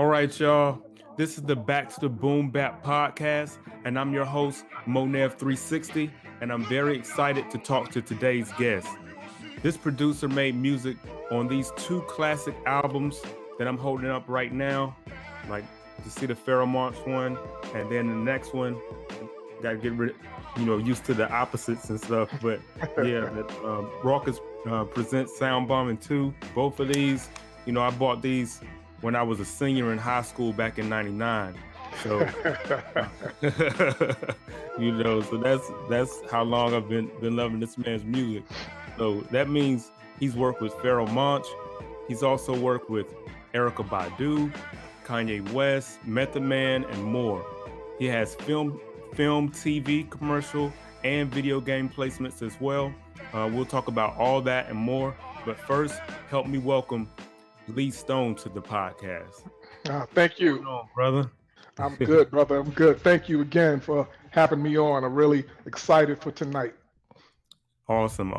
All right, y'all. This is the Back to the Boom Bap podcast, and I'm your host, Monev360, and I'm very excited to talk to today's guest. This producer made music on these two classic albums that I'm holding up right now. Like, you see the Pharaoh Monch one, and then the next one, got to get used to the opposites and stuff. But yeah, Raucous presents Sound Bombing 2. Both of these, I bought these when I was a senior in high school back in '99. So, so that's how long I've been loving this man's music. So that means he's worked with Pharaoh Monch. He's also worked with Erykah Badu, Kanye West, Method Man, and more. He has film, TV, commercial, and video game placements as well. We'll talk about all that and more. But first, help me welcome Lee Stone to the podcast. Thank you. What's going on, brother? I'm good, brother. I'm good. Thank you again for having me on. I'm really excited for tonight. Awesome.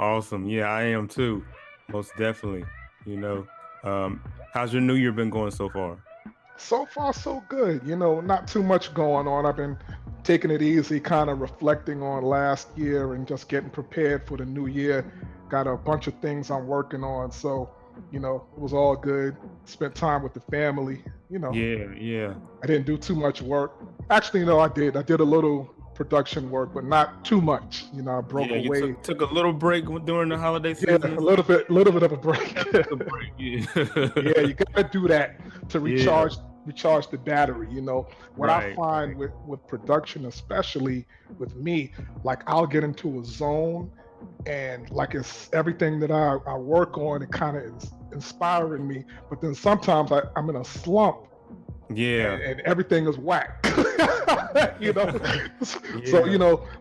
Yeah, I am too. Most definitely. How's your new year been going so far? So far, so good. Not too much going on. I've been taking it easy, kind of reflecting on last year and just getting prepared for the new year. Got a bunch of things I'm working on. So, it was all good. Spent time with the family, Yeah. I didn't do too much work. Actually, I did. I did a little production work, but not too much. I broke away. You took a little break during the holiday season. Yeah, a little bit of a break. Yeah, you gotta do that to recharge the battery. What I find with production, especially with me, like I'll get into a zone, and like it's everything that I work on, it kind of is inspiring me. But then sometimes I'm in a slump. Yeah. And everything is whack. So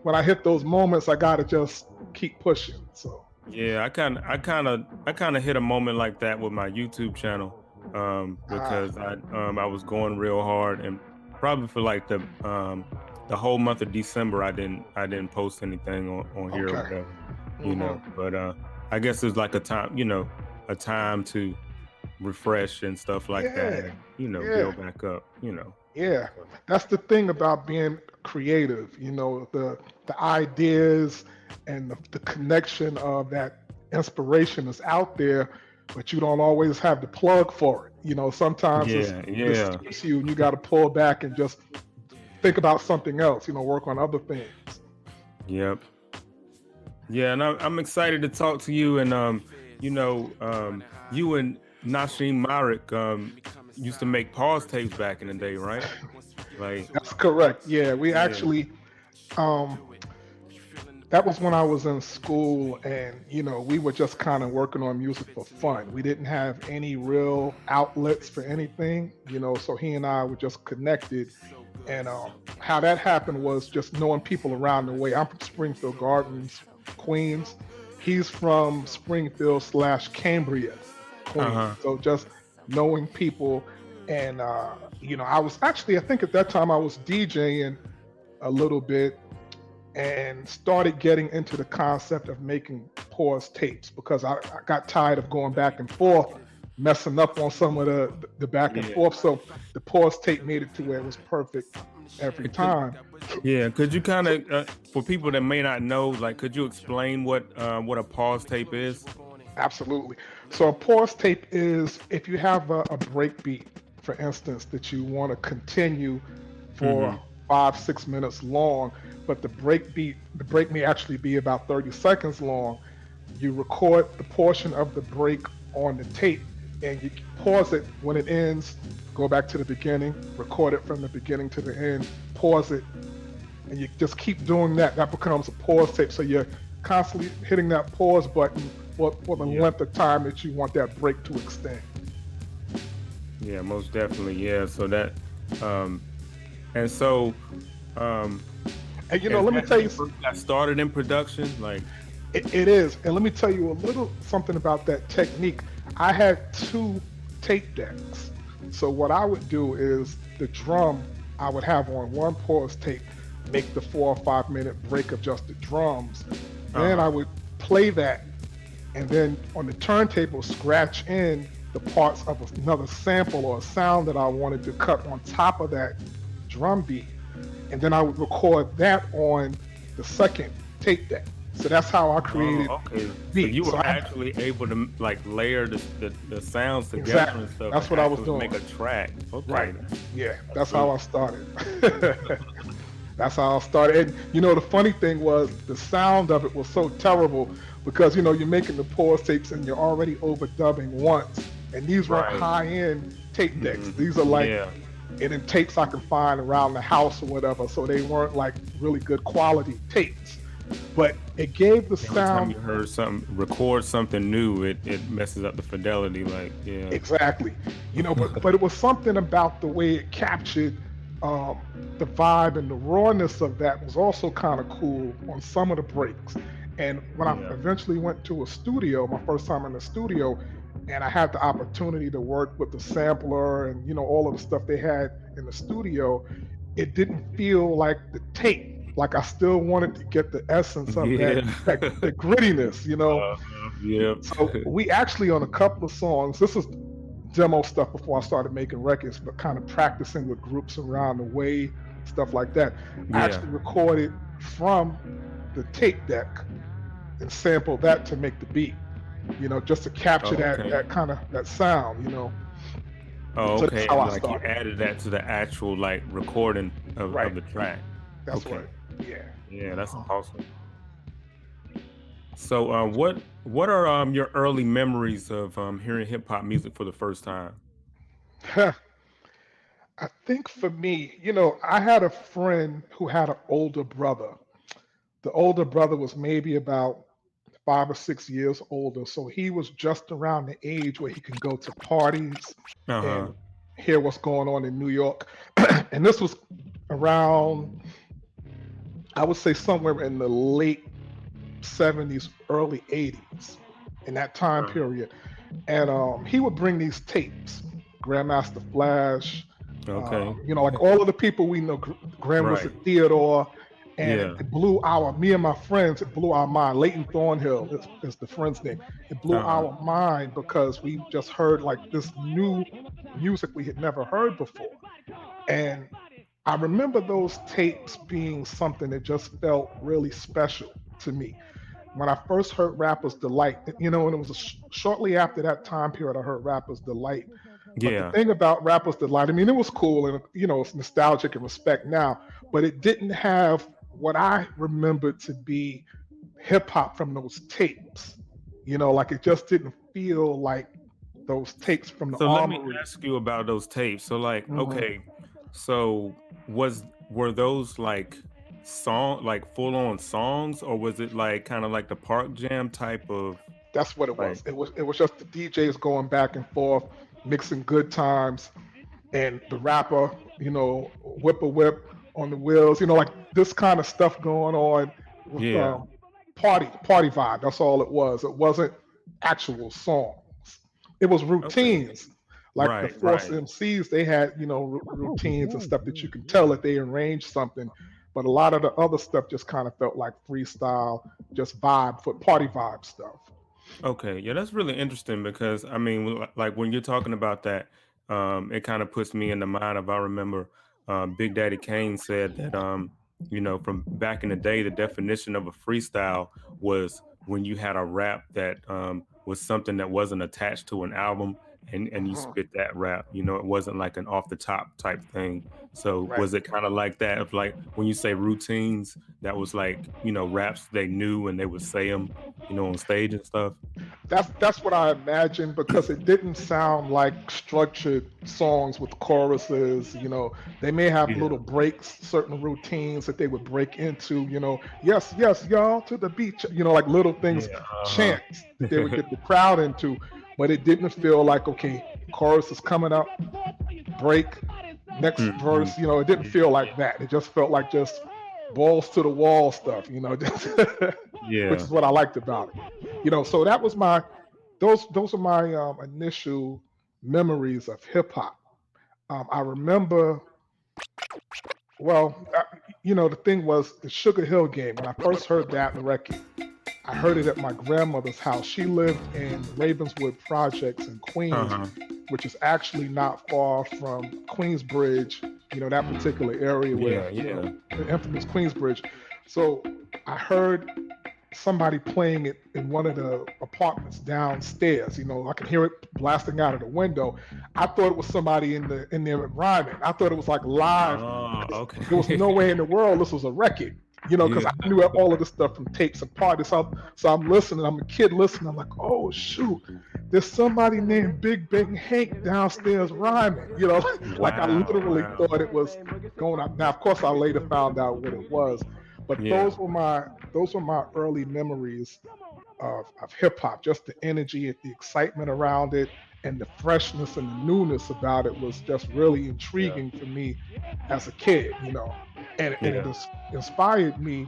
when I hit those moments, I gotta just keep pushing. So yeah, I kind of hit a moment like that with my YouTube channel, because I was going real hard, and probably for like the whole month of December I didn't post anything on here or whatever, But I guess there's like a time to refresh and stuff like that, and, build back up, Yeah, that's the thing about being creative, the ideas and the connection of that inspiration is out there, but you don't always have the plug for it. Sometimes it hits you and you got to pull back and just think about something else, work on other things. Yep. Yeah, and I'm excited to talk to you, and you and Nasheem Marek used to make pause tapes back in the day, right? That's correct. Yeah, we actually that was when I was in school, and we were just kind of working on music for fun. We didn't have any real outlets for anything, so he and I were just connected. And how that happened was just knowing people around the way. I'm from Springfield Gardens, Queens. He's from Springfield / Cambria, Queens. So just knowing people, and I was actually, I think at that time I was DJing a little bit, and started getting into the concept of making pause tapes, because I got tired of going back and forth, messing up on some of the back and forth. So the pause tape made it to where it was perfect every time. Yeah, could you kind of, for people that may not know, like, could you explain what a pause tape is? Absolutely. So a pause tape is if you have a break beat, for instance, that you want to continue for 5-6 minutes long, but the break may actually be about 30 seconds long. You record the portion of the break on the tape, and you pause it when it ends, go back to the beginning, record it from the beginning to the end, pause it, and you just keep doing that. That becomes a pause tape. So you're constantly hitting that pause button for the length of time that you want that break to extend. Yeah, most definitely. Yeah, so that, and so, and let me tell you, got started in production, like it is. And let me tell you a little something about that technique. I had 2 tape decks. So what I would do is the drum I would have on one pause tape, make the 4 or 5 minute break of just the drums. Then I would play that, and then on the turntable scratch in the parts of another sample or a sound that I wanted to cut on top of that drum beat, and then I would record that on the second tape deck. So that's how I created Oh, okay. So you beats. So were I actually able to like layer the sounds together and exactly stuff that's and what I was actually doing. make a track. Okay, Right. Yeah, that's that's really how I started. That's how I started. And the funny thing was the sound of it was so terrible because you're making the pause tapes and you're already overdubbing once. And these weren't right. high end tape decks. Hmm. These are like Yeah. and in tapes I can find around the house or whatever. So they weren't like really good quality tapes. But it gave the Every time sound you heard something, record something new, it messes up the fidelity. Like, yeah. exactly. But it was something about the way it captured the vibe and the rawness of that was also kind of cool on some of the breaks. And when I Yeah. eventually went to a studio, my first time in the studio, and I had the opportunity to work with the sampler and all of the stuff they had in the studio, it didn't feel like the tape. Like I still wanted to get the essence of that Yeah. the grittiness. Yep. So we actually on a couple of songs. This is demo stuff before I started making records, but kind of practicing with groups around the way, stuff like that. I Yeah. actually recorded from the tape deck and sampled that to make the beat. Just to capture Oh, that okay. that kind of that sound. Oh, So that's okay. how And I like you started. added that to the actual like recording of Right. the track. That's Okay. what. Yeah. Yeah, that's Uh-huh. awesome. So, what are your early memories of hearing hip hop music for the first time? I think for me, I had a friend who had an older brother. The older brother was maybe about 5 or 6 years older. So he was just around the age where he can go to parties Uh and huh. hear what's going on in New York. And this was around, I would say, somewhere in the late 70s, early 80s, in that time period. And he would bring these tapes, Grandmaster Flash, Okay. like all of the people we know, Grand Right. Wizard Theodore, and Yeah. me and my friends, it blew our mind. Leighton Thornhill is the friend's name. It blew Uh huh. our mind because we just heard like this new music we had never heard before. And I remember those tapes being something that just felt really special to me when I first heard Rapper's Delight, and it was shortly after that time period I heard Rapper's Delight. But the Yeah. thing about Rapper's Delight, I mean, it was cool and it's nostalgic and respect now, but it didn't have what I remembered to be hip hop from those tapes. Like it just didn't feel like those tapes from the So let me armory. ask you about those tapes. So like, Hmm. okay, so were those like full on songs, or was it like kind of like the Park Jam type of That's what it like? was. It was just the DJs going back and forth, mixing good times, and the rapper, whip a whip on the wheels, like this kind of stuff going on with Yeah. party vibe. That's all it was. It wasn't actual songs. It was Okay. routines. Like the Right. Force Right. MCs, they had routines and stuff that you can tell that they arranged something. But a lot of the other stuff just kind of felt like freestyle, just vibe for party vibe stuff. Okay, yeah, that's really interesting because I mean, like when you're talking about that, it kind of puts me in the mind of I remember Big Daddy Kane said that from back in the day, the definition of a freestyle was when you had a rap that was something that wasn't attached to an album and you Mhm. spit that rap. It wasn't like an off the top type thing. So Right. was it kind of like that of like when you say routines, that was like, raps they knew and they would say them, on stage and stuff? That's what I imagined because it didn't sound like structured songs with choruses. They may have Yeah. little breaks, certain routines that they would break into. Yes, yes, y'all to the beach. Like little things, Yeah, chants that they would uh-huh. get the crowd into. But it didn't feel like okay, chorus is coming up, break, next Mhm. verse. It didn't feel like that. It just felt like just balls to the wall stuff. Which Yeah. is what I liked about it. So that was those are my initial memories of hip hop. I remember, well, the thing was the Sugar Hill Game. When I first heard that record, I heard it at my grandmother's house. She lived in Ravenswood Projects in Queens, Uh-huh. which is actually not far from Queensbridge, that particular area where, Yeah, yeah. the infamous Queensbridge. So I heard somebody playing it in one of the apartments downstairs. I could hear it blasting out of the window. I thought it was somebody in their environment. I thought it was like live. Oh, There was okay. no way in the world this was a record. Because Yeah. I knew all of this stuff from tapes and parties. So I'm listening. I'm a kid listening. I'm like, oh shoot, there's somebody named Big Bang Hank downstairs rhyming. Like I Wow, literally wow. thought it was going up. Now, of course, I later found out what it was, but Yeah. those were my early memories of hip hop. Just the energy, the excitement around it, and the freshness and the newness about it was just really Yeah. intriguing for me as a kid. And it Yeah. inspired me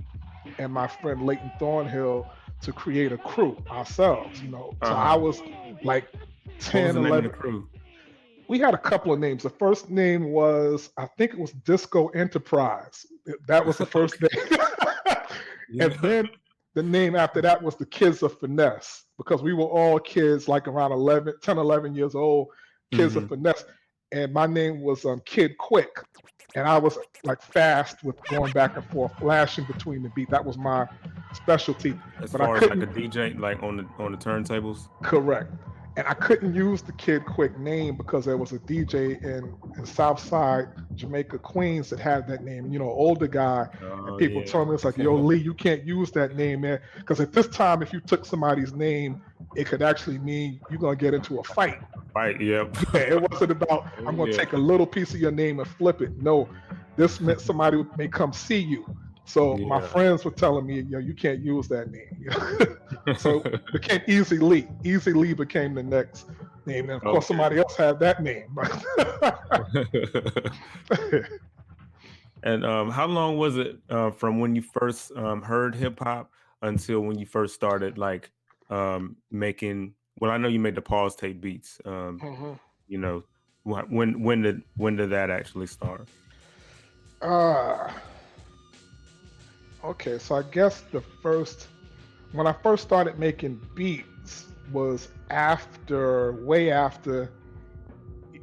and my friend Leighton Thornhill to create a crew ourselves. So I Uh-huh. was like What was 10, the name of the 11. crew? We had a couple of names. The first name was, I think it was Disco Enterprise. That was the first Okay. name. And Yeah. then the name after that was the Kids of Finesse, because we were all kids like around 11, 10, 11 years old, Kids of Hmm. Finesse. And my name was Kid Quick. And I was like fast with going back and forth, flashing between the beat. That was my specialty. As But I far as like a couldn't. DJ, like on the turntables. Correct. And I couldn't use the Kid Quick name because there was a DJ in Southside Jamaica, Queens that had that name. Older guy, and Oh people told me, it's like, yo, yeah. Lee, you can't use that name, man. Because at this time, if you took somebody's name, it could actually mean you're gonna get into a fight. Right. Yep. Yeah, it wasn't about I'm gonna Yeah. take a little piece of your name and flip it. No, this meant somebody may come see you. So my Yeah. friends were telling me, yo, you can't use that name. So it became Easy Lee. Easy Lee became the next name. And of course, Okay. somebody else had that name. And how long was it from when you first heard hip hop until when you first started like making? Well, I know you made the pause tape beats. Mhm. You know, when did that actually start? uh, okay, so I guess when I first started making beats was way after.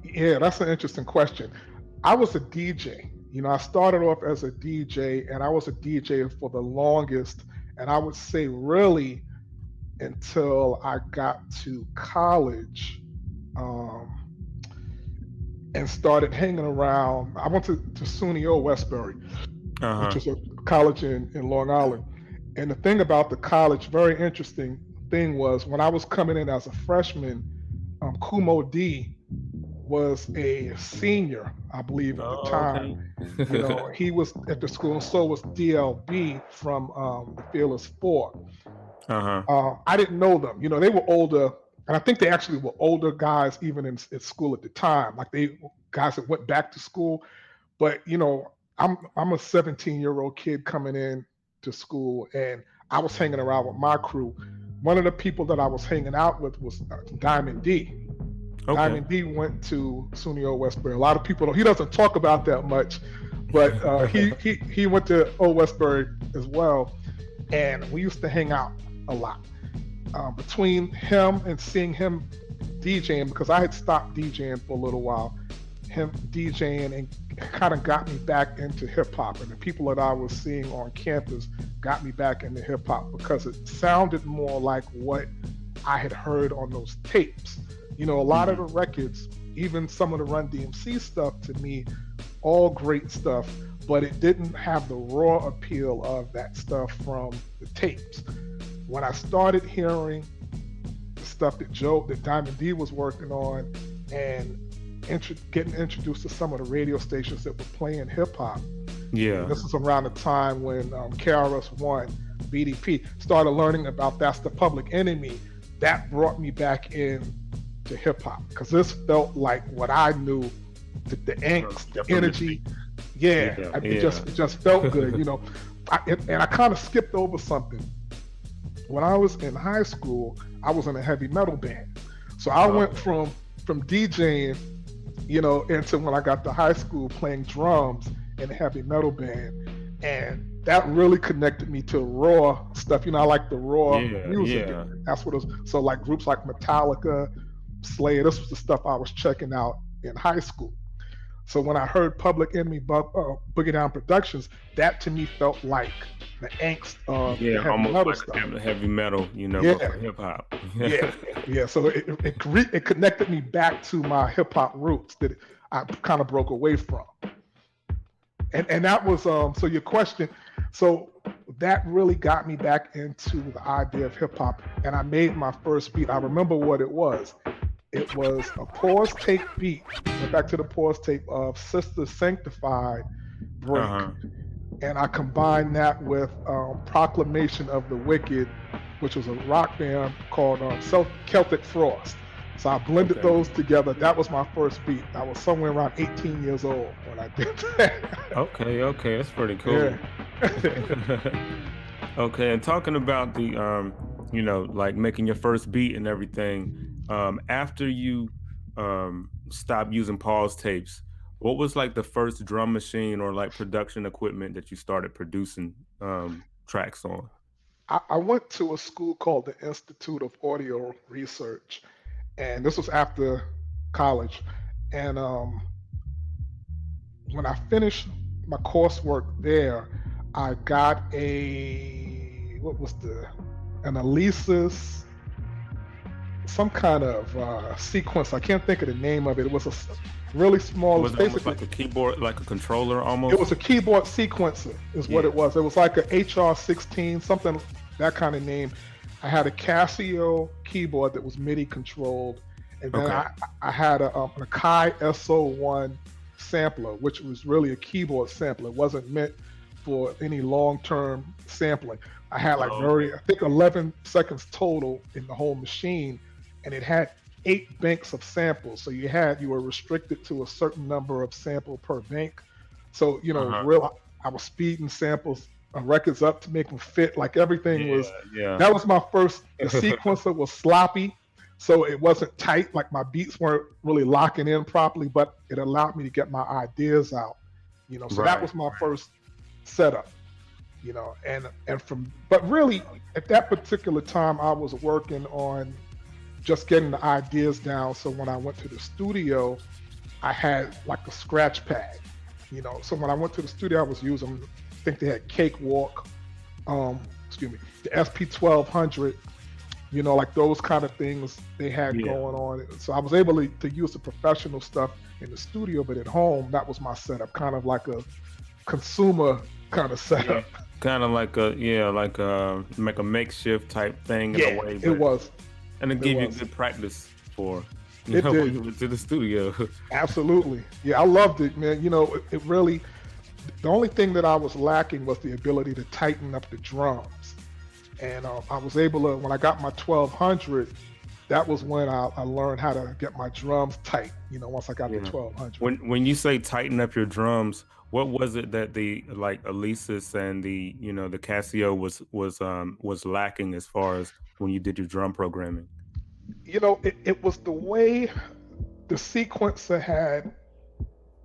Yeah, that's an interesting question. I was a DJ. I started off as a DJ, and I was a DJ for the longest, and I would say really until I got to college, um, and started hanging around. I went to SUNY Westbury, which Uh-huh. is a college in Long Island. And the thing about the college, very interesting thing was when I was coming in as a freshman, Kumo D was a senior, I believe, at the Oh, time. okay. He was at the school, and so was DLB from the Fearless Four. Uh-huh. I didn't know them. They were older, and I think they actually were older guys even at school at the time. Like they guys that went back to school. But I'm a 17-year-old kid coming in to school, and I was hanging around with my crew. One of the people that I was hanging out with was Diamond D. Okay. Diamond D went to SUNY Westbury. A lot of people he doesn't talk about that much, but he went to Old Westbury as well, and we used to hang out a lot. Between him and seeing him DJing, because I had stopped DJing for a little while, him DJing and kind of got me back into hip hop, and the people that I was seeing on campus got me back into hip hop because it sounded more like what I had heard on those tapes. A lot of the records, even some of the Run DMC stuff, to me, all great stuff, but it didn't have the raw appeal of that stuff from the tapes. When I started hearing the stuff that Diamond D was working on, and getting introduced to some of the radio stations that were playing hip hop. Yeah. This is around the time when KRS-One, BDP started learning about That's the Public Enemy. That brought me back in to hip hop because this felt like what I knew, the angst, the energy. Yeah, it just felt good, and I kind of skipped over something. When I was in high school, I was in a heavy metal band, so I went from DJing, into when I got to high school playing drums in a heavy metal band. And that really connected me to raw stuff. I like the raw Yeah, music. yeah. That's what it was. So like groups like Metallica, Slayer, this was the stuff I was checking out in high school. So when I heard Public Enemy, Boogie Down Productions, that to me felt like the angst of the Yeah, heavy almost metal like stuff. heavy metal, but Yeah, for hip hop. yeah, yeah. So it connected me back to my hip hop roots that I kind of broke away from. And that was so your question. So that really got me back into the idea of hip hop, and I made my first beat. I remember what it was. It was a pause tape beat. Went back to the pause tape of Sister Sanctified Break, Uh-huh. and I combined that with Proclamation of the Wicked, which was a rock band called Celtic Frost. So I blended Okay. those together. That was my first beat. I was somewhere around 18 years old when I did that. Okay, that's pretty cool. Yeah. Okay, and talking about the like making your first beat and everything, after you stopped using pause tapes, what was like the first drum machine or like production equipment that you started producing tracks on? I went to a school called the Institute of Audio Research, and this was after college. And when I finished my coursework there, I got an Alesis, some kind of sequence. I can't think of the name of it. It was a really small. Was it almost like a keyboard, like a controller almost? It was a keyboard sequencer, is what it was. It was like a HR16, something that kind of name. I had a Casio keyboard that was MIDI controlled, and then I had a Akai SO1 sampler, which was really a keyboard sampler. It wasn't meant for any long-term sampling. I had like I think 11 seconds total in the whole machine, and it had 8 banks of samples. So you were restricted to a certain number of sample per bank. So I was speeding samples, records up to make them fit. Like everything was. Yeah. That was my first. The sequencer was sloppy, so it wasn't tight. Like my beats weren't really locking in properly, but it allowed me to get my ideas out. So that was my first setup. But really at that particular time I was working on just getting the ideas down. So when I went to the studio, I had like a scratch pad, So when I went to the studio, I was using, I think they had Cakewalk, the SP1200, like those kind of things they had going on. So I was able to use the professional stuff in the studio, but at home, that was my setup, kind of like a consumer kind of setup. Yeah. Kind of like make a makeshift type thing in a way. It was. And it gave you good practice for when you went to the studio. Absolutely. Yeah, I loved it, man. It really, the only thing that I was lacking was the ability to tighten up the drums. And I was able to, when I got my 1200, that was when I learned how to get my drums tight, once I got the 1200. When you say tighten up your drums, what was it that the like Alesis and the the Casio was lacking as far as when you did your drum programming? It was the way the sequencer had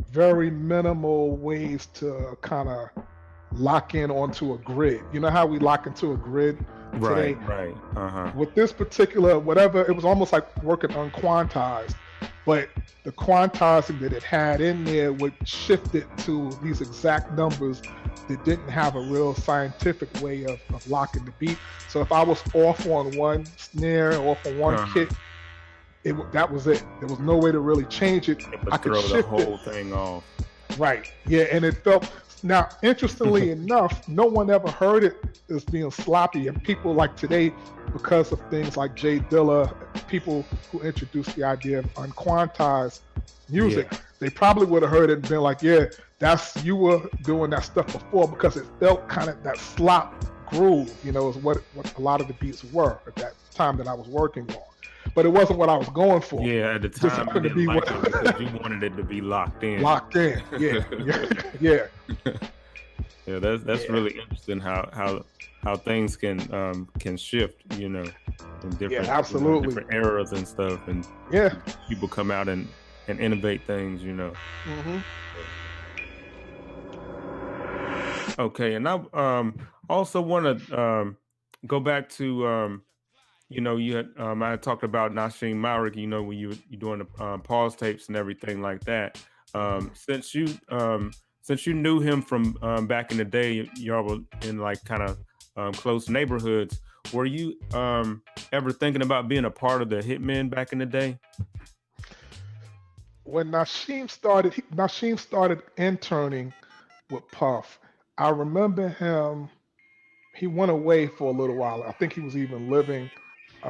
very minimal ways to kind of lock in onto a grid. You know how we lock into a grid today? Right. Uh-huh. With this particular, whatever, it was almost like working unquantized, but the quantizing that it had in there would shift it to these exact numbers that didn't have a real scientific way of locking the beat. So if I was off on one snare or off on one kick, that was it. There was no way to really change it. I could throw the whole thing off. Right. Yeah, and it felt. Now, interestingly enough, no one ever heard it as being sloppy. And people like today, because of things like Jay Dilla, people who introduced the idea of unquantized music, they probably would have heard it and been like, yeah, you were doing that stuff before, because it felt kind of that slop groove, is what a lot of the beats were at that time that I was working on. But it wasn't what I was going for. Yeah, at the time you didn't like it because you wanted it to be locked in. Locked in, yeah. Yeah, that's really interesting how things can shift, in different, absolutely. Different eras and stuff, and people come out and innovate things, Mm-hmm. Okay, and I also want to go back to you had I had talked about Nasheem Malik, when you doing the pause tapes and everything like that. Since you knew him from back in the day, y'all were in like kind of close neighborhoods. Were you ever thinking about being a part of the Hitmen back in the day? When Nasheem started interning with Puff. I remember him. He went away for a little while. I think he was even living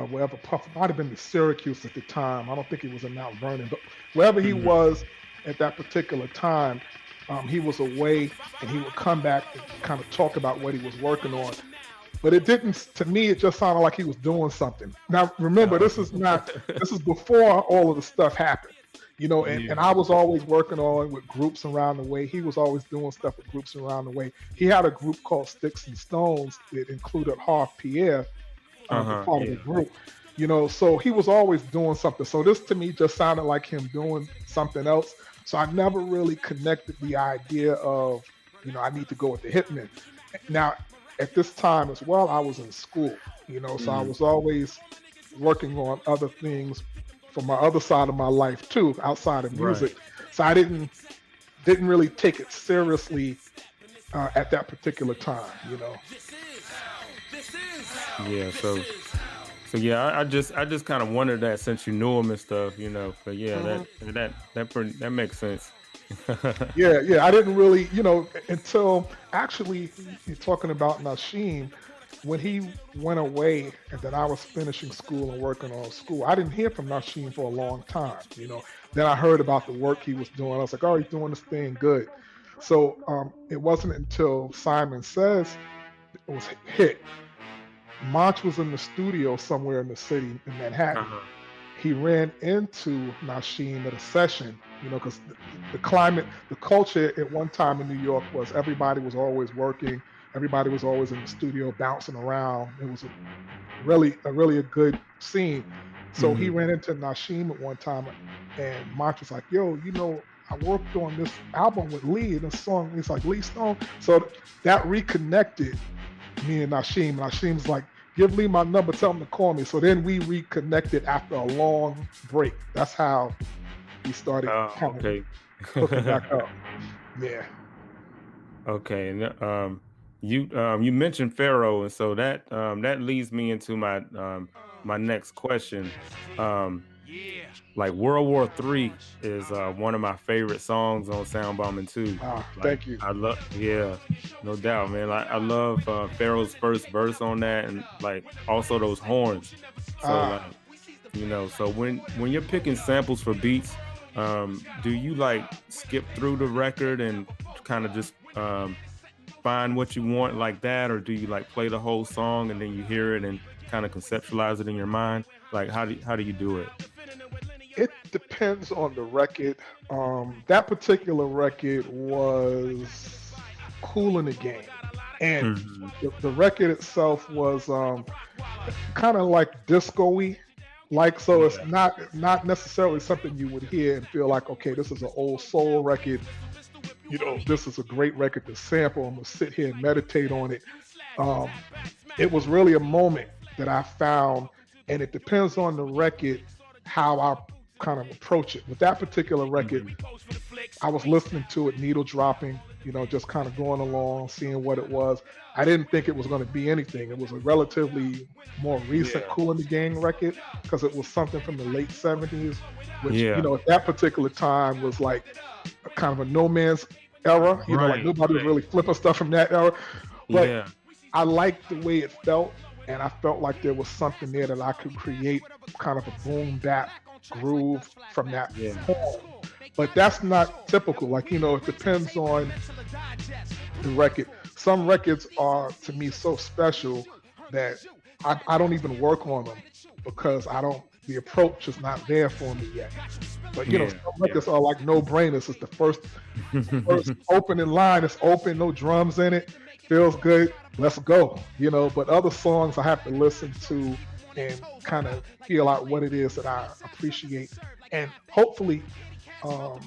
wherever Puff might have been in Syracuse at the time. I don't think he was in Mount Vernon, but wherever he Hmm. was at that particular time, he was away, and he would come back and kind of talk about what he was working on. But it didn't. To me, it just sounded like he was doing something. Now, remember, Uh, this is not. This is before all of the stuff happened. And yeah. I was always working on with groups around the way. He was always doing stuff with groups around the way. He had a group called Sticks and Stones that included Harv Pierre as Uh-huh. part of the Yeah. group. So he was always doing something. So this to me just sounded like him doing something else. So I never really connected the idea of, I need to go with the Hitman. Now, at this time as well, I was in school, so I Mhm. was always working on other things for my other side of my life too, outside of Right. music. So I didn't really take it seriously at that particular time. Yeah. So yeah, I just kind of wondered that since you knew him and stuff, But yeah, hmm that makes sense. Yeah. I didn't really, until actually you're talking about Nasheem, when he went away and then I was finishing school and working on school, I didn't hear from Nasheem for a long time. Then I heard about the work he was doing. I was like, oh, he's doing this thing good. So it wasn't until Simon Says it was hit. Monch was in the studio somewhere in the city in Manhattan. Uh-huh. He ran into Nasheem at a session, because the climate, the culture at one time in New York was everybody was always working, everybody was always in the studio bouncing around. It was a really a good scene. So he Hmm. ran into Nasheem at one time, and Monch was like, "Yo, I worked on this album with Lee, and this song." He's like, "Lee Stone." So that reconnected me and Nasheem. Nasheem's like, "Give Lee my number, tell him to call me." So then we reconnected after a long break. That's how we started Oh, kind of okay. hooking back up. Yeah. Okay, and you mentioned Pharaoh, and so that leads me into my next question. Um, like World War III is one of my favorite songs on Sound Bombing too. Like Thank you. I love, yeah, no doubt, man. Like I love Pharaoh's first verse on that, and like also those horns. So Ah, like so when you're picking samples for beats, do you like skip through the record and kind of just find what you want like that, or do you like play the whole song and then you hear it and kind of conceptualize it in your mind? Like how do you do it? it depends on the record. That particular record was Cool in the Game, and Hmm. the record itself was kind of like disco-y. Like, so it's Yeah. not necessarily something you would hear and feel like, okay, this is an old soul record. This is a great record to sample. I'm gonna sit here and meditate on it. Um, it was really a moment that I found, and it depends on the record how I kind of approach it. With that particular record, Hmm. I was listening to it, needle dropping, just kind of going along, seeing what it was. I didn't think it was going to be anything. It was a relatively more recent Yeah. Cool in the Gang record because it was something from the late 70s, which, Yeah. at that particular time was like a kind of a no man's era. Like Right. nobody was Right. really flipping stuff from that era. But Yeah. I liked the way it felt, and I felt like there was something there that I could create kind of a boom bap groove from that Yeah. horn. But that's not typical. Like, it depends on the record. Some records are to me so special that I don't even work on them because the approach is not there for me yet. But Yeah. some Yeah. records are like no brainers. It's the first opening line. It's open, no drums in it. Feels good. Let's go. But other songs I have to listen to and kind of feel out what it is that I appreciate. And hopefully, um,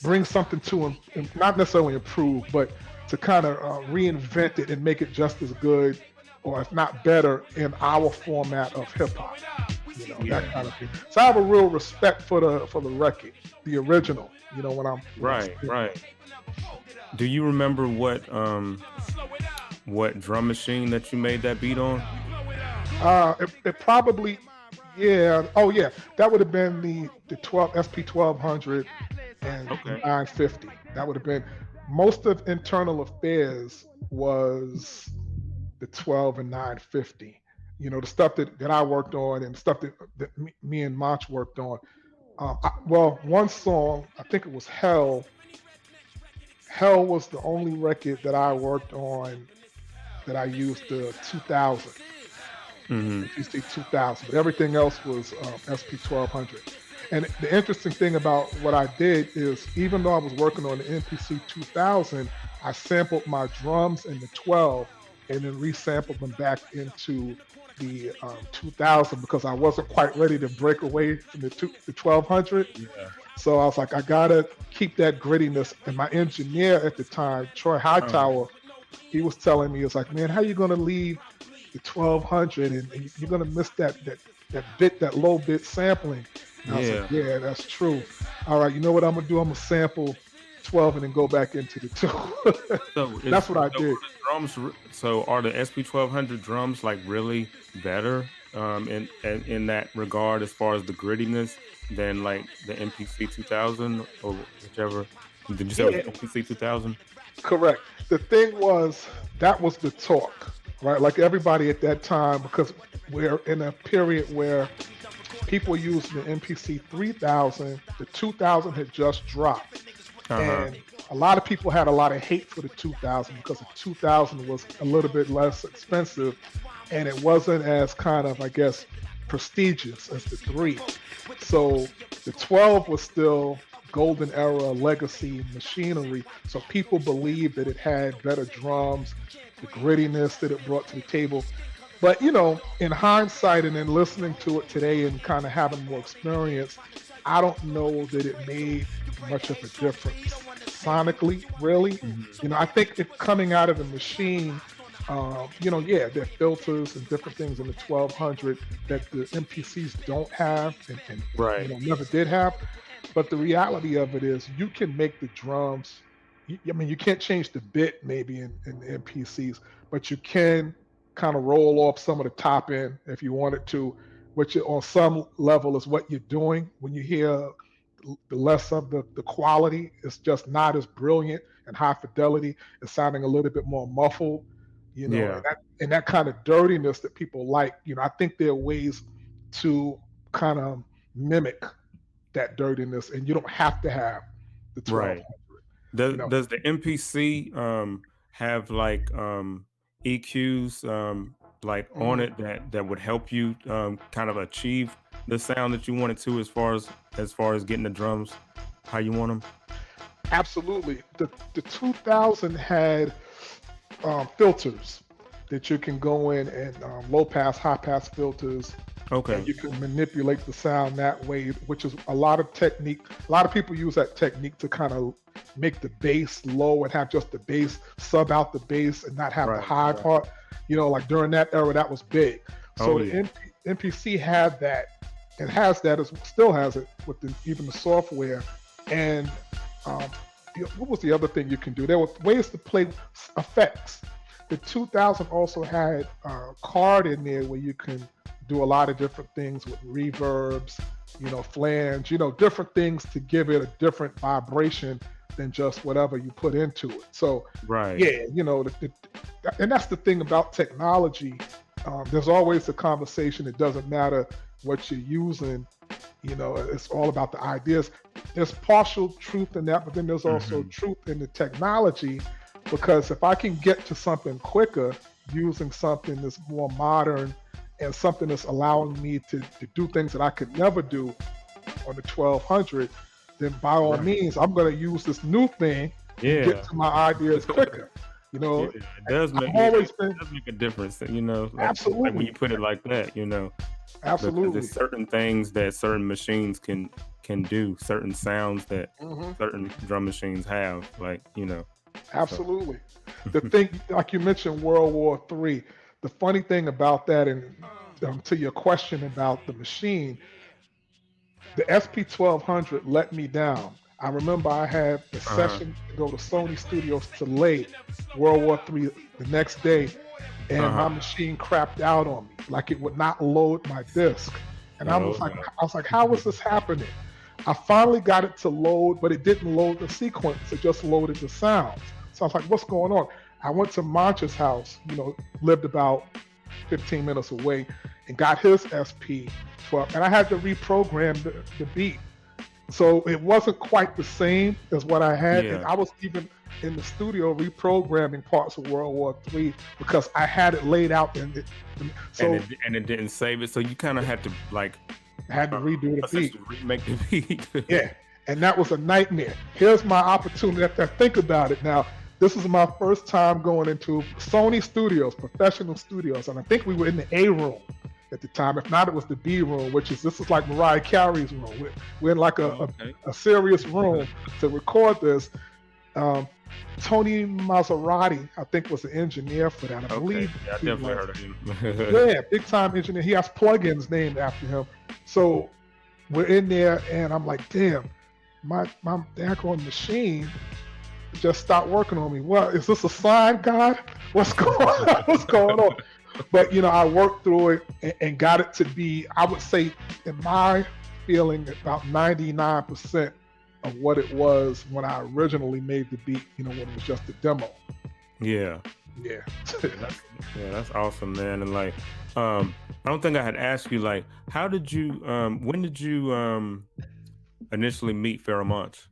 bring something to not necessarily improve, but to kind of reinvent it and make it just as good, or if not better, in our format of hip hop. That kind of thing. So I have a real respect for the record, the original. When I'm Right, right. Do you remember what drum machine that you made that beat on? it probably, yeah. Oh yeah, that would have been the 12 SP 1200 and the Okay. 950. That would have been most of internal affairs was the 12 and 950. The stuff that I worked on and stuff that me and Mach worked on. Well, one song, I think it was Hell. Hell was the only record that I worked on that I used the 2000, Mm-hmm. PC 2000, but everything else was SP 1200. And the interesting thing about what I did is, even though I was working on the MPC 2000, I sampled my drums in the 12 and then resampled them back into the 2000 because I wasn't quite ready to break away from the 1200. Yeah. So I was like, I gotta keep that grittiness. And my engineer at the time, Troy Hightower, he was telling me, it's like, man, how you gonna leave the 1200 and you're gonna miss that low bit sampling? And I was like, yeah, that's true. All right, you know what I'm gonna do? I'm gonna sample 12 and then go back into the 2. That's what I did. So are the SP 1200 drums like really better in that regard as far as the grittiness than like the MPC 2000 or whichever? Did you say it was MPC 2000? Correct. The thing was, that was the talk, right? Like everybody at that time, because we're in a period where people using the MPC 3000, the 2000 had just dropped. And a lot of people had a lot of hate for the 2000 because the 2000 was a little bit less expensive and it wasn't as kind of, I guess, prestigious as the 3. So the 12 was still golden era legacy machinery. So people believed that it had better drums, the grittiness that it brought to the table. But, in hindsight and in listening to it today and kind of having more experience, I don't know that it made much of a difference sonically, really. Mm-hmm. I think it coming out of the machine, there are filters and different things in the 1200 that the MPCs don't have and Right. never did have. But the reality of it is you can make the drums. You can't change the bit maybe in the MPCs, but you can kind of roll off some of the top end if you wanted to, which on some level is what you're doing. When you hear the less of the quality, it's just not as brilliant and high fidelity. It's sounding a little bit more muffled, Yeah. and that kind of dirtiness that people like. I think there are ways to kind of mimic that dirtiness, and you don't have to have the 1200. Right. Does the MPC have like EQs like on it that would help you kind of achieve the sound that you wanted to as far as getting the drums how you want them? Absolutely. The 2000 had filters that you can go in and low pass, high pass filters. Okay. And you can manipulate the sound that way, which is a lot of technique. A lot of people use that technique to kind of make the bass low and have just the bass sub out the bass and not have the high part. Like during that era, that was big. So the MPC had that and has that, still has it with even the software. And what was the other thing you can do? There were ways to play effects. The 2000 also had a card in there where you can do a lot of different things with reverbs, flange, different things to give it a different vibration than just whatever you put into it. So, yeah, and that's the thing about technology. There's always a conversation. It doesn't matter what you're using. It's all about the ideas. There's partial truth in that, but then there's also truth in the technology, because if I can get to something quicker using something that's more modern and something that's allowing me to do things that I could never do on the 1200, then by all means, I'm going to use this new thing and get to my ideas quicker. It does make a difference, Absolutely. Like when you put it like that, Absolutely. There's certain things that certain machines can can do, certain sounds that Hmm. certain drum machines have, like, So, Absolutely. The thing, like you mentioned, World War III. The funny thing about that, and to your question about the machine, the SP 1200 let me down. I remember I had the uh-huh, session to go to Sony Studios to lay World War III the next day, and my uh-huh. machine crapped out on me. Like it would not load my disk. And Oh I was like, how is this happening? I finally got it to load, but it didn't load the sequence. It just loaded the sounds. So I was like, what's going on? I went to Mancha's house, lived about 15 minutes away, and got his SP 12. And I had to reprogram the beat. So it wasn't quite the same as what I had. And yeah. I was even in the studio reprogramming parts of World War III because I had it laid out in it. And So it didn't save it, so you kind of had to like I had to redo the beat. essentially remake the beat. Yeah, and that was a nightmare. Here's my opportunity. If I think about it now, this is my first time going into Sony Studios, professional studios, and I think we were in the A room at the time. If not, it was the B room, this is like Mariah Carey's room. We're in like Oh, okay. a serious room to record this. Um, Tony Maserati, I think, was the engineer for that. I Okay. believe Yeah, I he definitely was. heard of him. Yeah, big time engineer. He has plugins named after him. So we're in there, and I'm like, damn, my daggone machine just stopped working on me. What is this a sign, God? What's going on? What's going on? But I worked through it and got it to be, I would say, in my feeling, about 99% of what it was when I originally made the beat. When it was just a demo. Yeah. Yeah. That's awesome, man. And like, I don't think I had asked you, like, when did you initially meet Pharomonch?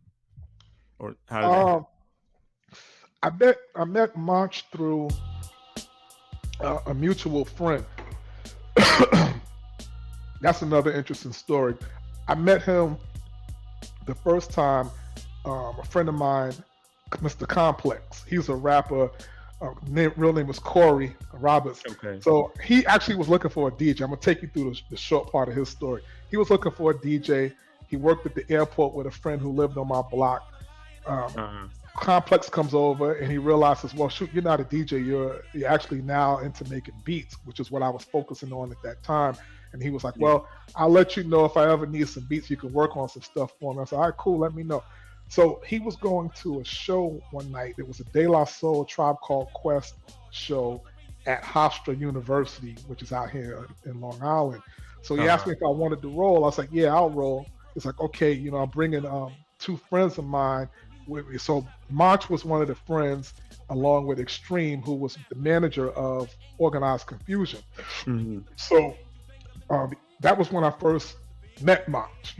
Or how did that happen? um, I met March through a mutual friend. That's another interesting story. I met him the first time. A friend of mine, Mr. Complex. He's a rapper. Real name was Corey Roberts. Okay. So he actually was looking for a DJ. I'm gonna take you through the short part of his story. He was looking for a DJ. He worked at the airport with a friend who lived on my block. Um, Uh-huh. Complex comes over and he realizes, well, shoot, you're not a DJ. You're actually now into making beats, which is what I was focusing on at that time. And he was like, Yeah. well, I'll let you know if I ever need some beats. You can work on some stuff for me. I said, all right, cool. Let me know. So he was going to a show one night. It was a De La Soul Tribe Called Quest show at Hofstra University, which is out here in Long Island. So he asked Uh-huh. me if I wanted to roll. I was like, yeah, I'll roll. It's like, okay, I'm bringing two friends of mine with me. So March was one of the friends, along with Extreme, who was the manager of Organized Confusion. Hmm. So that was when I first met March.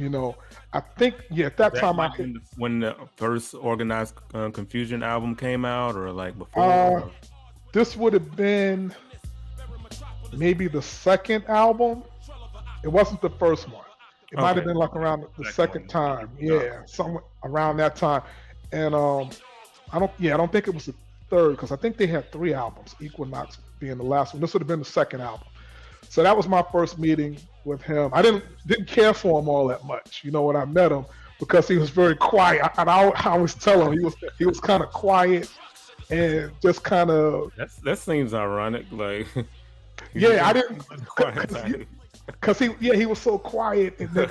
I think, yeah, at that That time I like hit. when the first Organized Confusion album came out, or like before? Uh, this would have been maybe the second album. It wasn't the first one. It might have Okay. been like around the second time. Got Yeah, somewhere around that time. And I don't think it was the third because I think they had three albums. Equinox being the last one. This would have been the second album. So that was my first meeting with him. I didn't care for him all that much, when I met him because he was very quiet. And I always tell him he was kind of quiet and just kind of. that seems ironic. Like, Yeah, I didn't quiet type. because he was so quiet. And then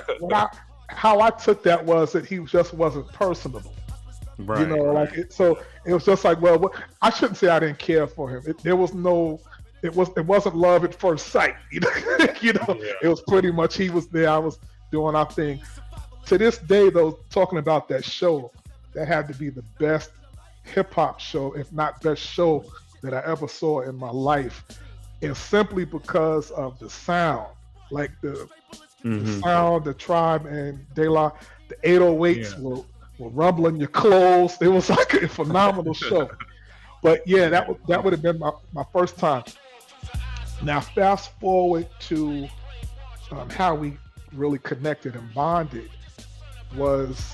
how I took that was that he just wasn't personable. Right. Like so it was just like, well, I shouldn't say I didn't care for him. There was no. It wasn't love at first sight. Yeah. It was pretty much he was there. I was doing our thing. To this day, though, talking about that show, that had to be the best hip hop show, if not best show that I ever saw in my life, and simply because of the sound, like the Mhm. sound, the Tribe and De La, the 808s Yeah. were rumbling your clothes. It was like a phenomenal show. But yeah, that would have been my first time. Now, fast forward to how we really connected and bonded was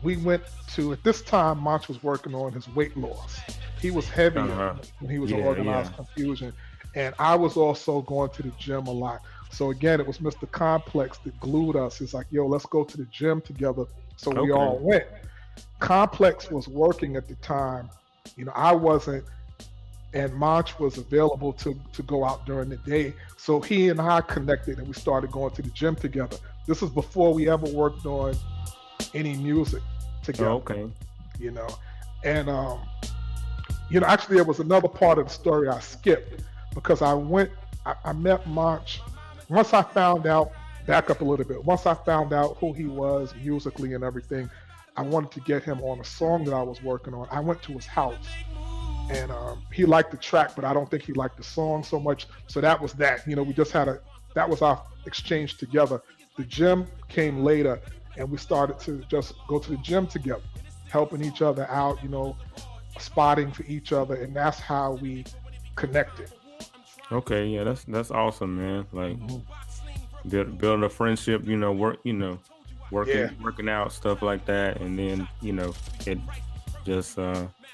we went to, at this time, Monch was working on his weight loss. He was heavier Uh-huh. when he was Yeah, on Organized yeah. Confusion. And I was also going to the gym a lot. So again, it was Mr. Complex that glued us. It's like, yo, let's go to the gym together. So we all went. Complex was working at the time. I wasn't, and Monch was available to go out during the day. So he and I connected and we started going to the gym together. This is before we ever worked on any music together. Okay. And actually there was another part of the story I skipped because I met Monch once I found out, back up a little bit, once I found out who he was musically and everything. I wanted to get him on a song that I was working on. I went to his house and he liked the track, but I don't think he liked the song so much. So that was that. We just had that was our exchange together. The gym came later and we started to just go to the gym together, helping each other out, spotting for each other. And that's how we connected. Okay. Yeah. That's awesome, man. Like building a friendship, working out, stuff like that, and then it just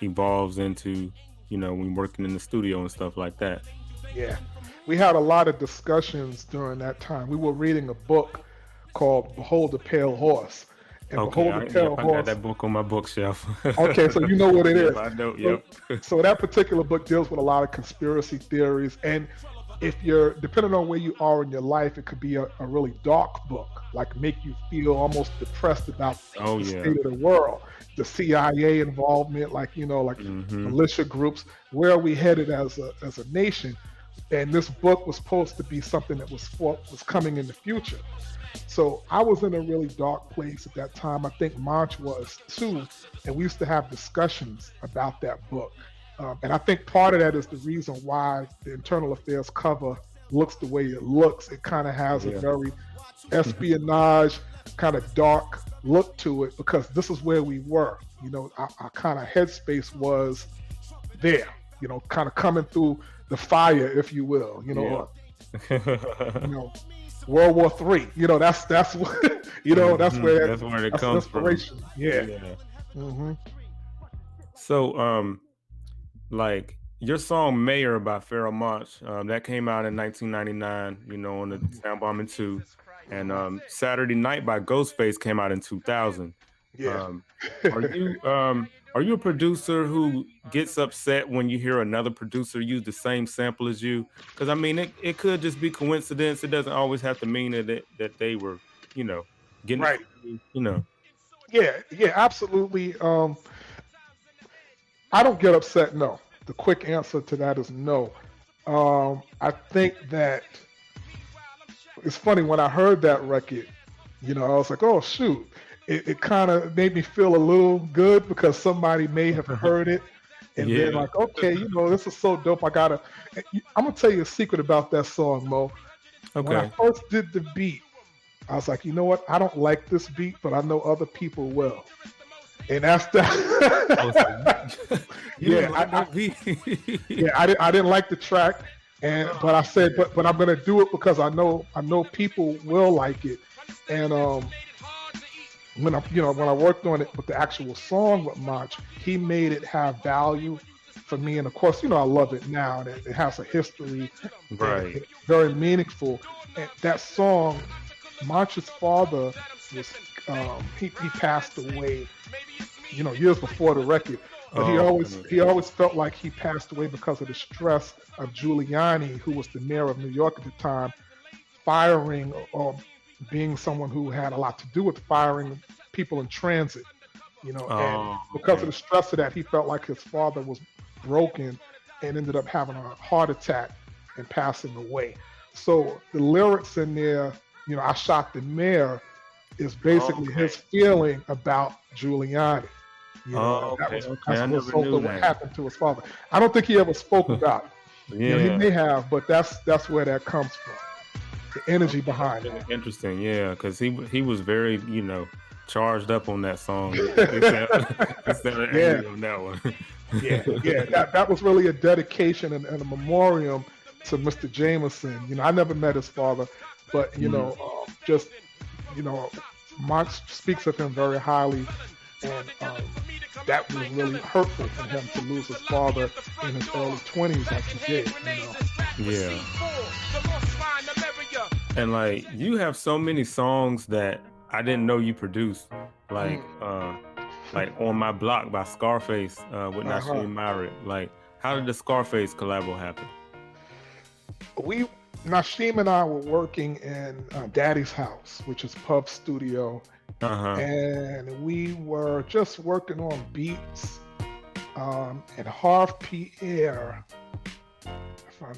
evolves into when working in the studio and stuff like that. Yeah, we had a lot of discussions during that time. We were reading a book called Behold the Pale Horse, and Behold the Pale Horse. I got that book on my bookshelf. Okay, so you know what it is. I know. Yep. So that particular book deals with a lot of conspiracy theories, and if you're depending on where you are in your life, it could be a really dark book, like make you feel almost depressed about the state of the world, the CIA involvement, like militia groups. Where are we headed as a nation? And this book was supposed to be something that was coming in the future. So I was in a really dark place at that time. I think Monch was too, and we used to have discussions about that book. And I think part of that is the reason why the Internal Affairs cover looks the way it looks. It kind of has a very espionage, kind of dark look to it, because this is where we were. Our kind of headspace was there, kind of coming through the fire, if you will. World War III. That's what that's where it comes from. Yeah. Mm-hmm. So like your song Mayor by Pharoah Monch, that came out in 1999, on the Sound Bombing 2, and Saturday Night by Ghostface came out in 2000. Yeah. Are you a producer who gets upset when you hear another producer use the same sample as you? Because I mean, it could just be coincidence. It doesn't always have to mean that they were, getting right. Yeah, absolutely. I don't get upset. No, the quick answer to that is no. I think that it's funny when I heard that record. I was like, oh shoot. It kind of made me feel a little good because somebody may have heard it and been like, okay, this is so dope. I'm gonna tell you a secret about that song, Mo. Okay. When I first did the beat, I was like, you know what? I don't like this beat, but I know other people will. And that's that. I didn't like the track, but I said, but I'm gonna do it because I know people will like it. And when I worked on it with the actual song with Monch, he made it have value for me. And of course, I love it now, and it has a history, right? It's very meaningful. And that song, Monch's father was he passed away, years before the record. But he always felt like he passed away because of the stress of Giuliani, who was the mayor of New York at the time, firing or being someone who had a lot to do with firing people in transit, and because of the stress of that, he felt like his father was broken and ended up having a heart attack and passing away. So the lyrics in there, I shot the mayor, is basically his feeling about Giuliani. That's what happened to his father. I don't think he ever spoke about it. He may have, but that's where that comes from. The energy behind it. Interesting, yeah, because he was very, charged up on that song. On that one. That was really a dedication and a memoriam to Mr. Jameson. I never met his father, but Monch speaks of him very highly, and that was really hurtful for him to lose his father in his early 20s like he did. And like you have so many songs that I didn't know you produced, like Mm. like On My Block by Scarface with Uh-huh. Streamyard. Like, how did the Scarface collabo happen? We Nashim and I were working in Daddy's house, which is Pub Studio, Uh-huh. and we were just working on beats. And Harv Pierre,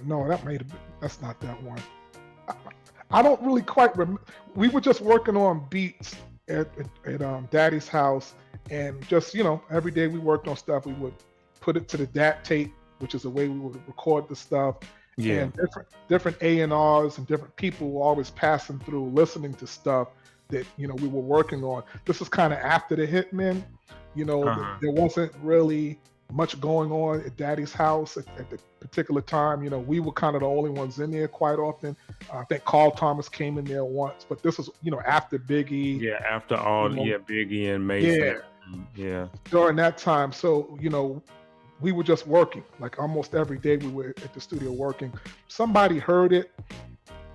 no, that made that's not that one. I, I don't really quite remember. We were just working on beats at Daddy's house, and just every day we worked on stuff. We would put it to the DAT tape, which is the way we would record the stuff. Yeah. And different A&Rs and different people were always passing through, listening to stuff that we were working on. This was kind of after the Hitmen. Uh-huh. There wasn't really much going on at Daddy's house at the particular time. We were kind of the only ones in there quite often. I think Carl Thomas came in there once, but this was after Biggie. Yeah, after all, Biggie and Mason. Yeah. During that time, so we were just working. Like almost every day, we were at the studio working. Somebody heard it,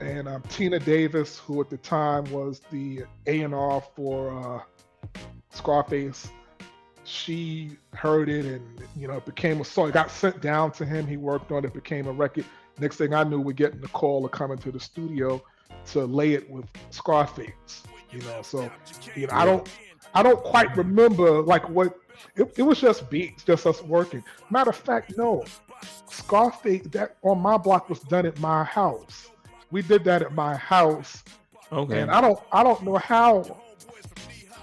and Tina Davis, who at the time was the A&R for Scarface, she heard it, and it became a song. It got sent down to him. He worked on it. Became a record. Next thing I knew, we're getting the call to come into the studio to lay it with Scarface. So I don't quite remember like what it was. Just beats, just us working. Matter of fact, no, Scarface, that On My Block was done at my house. We did that at my house. Okay. And I don't know how.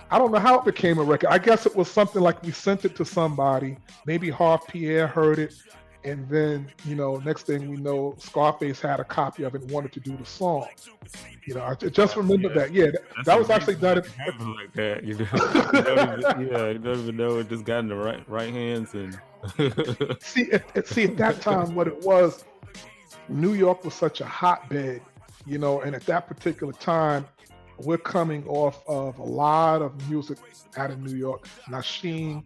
I don't know how it became a record. I guess it was something like we sent it to somebody. Maybe Harv Pierre heard it, and then next thing we know, Scarface had a copy of it and wanted to do the song. I just remember that. Yeah, that was actually done. Like that, you don't even know it just got in the right hands and. see at that time what it was. New York was such a hotbed, and at that particular time, we're coming off of a lot of music out of New York. Nashim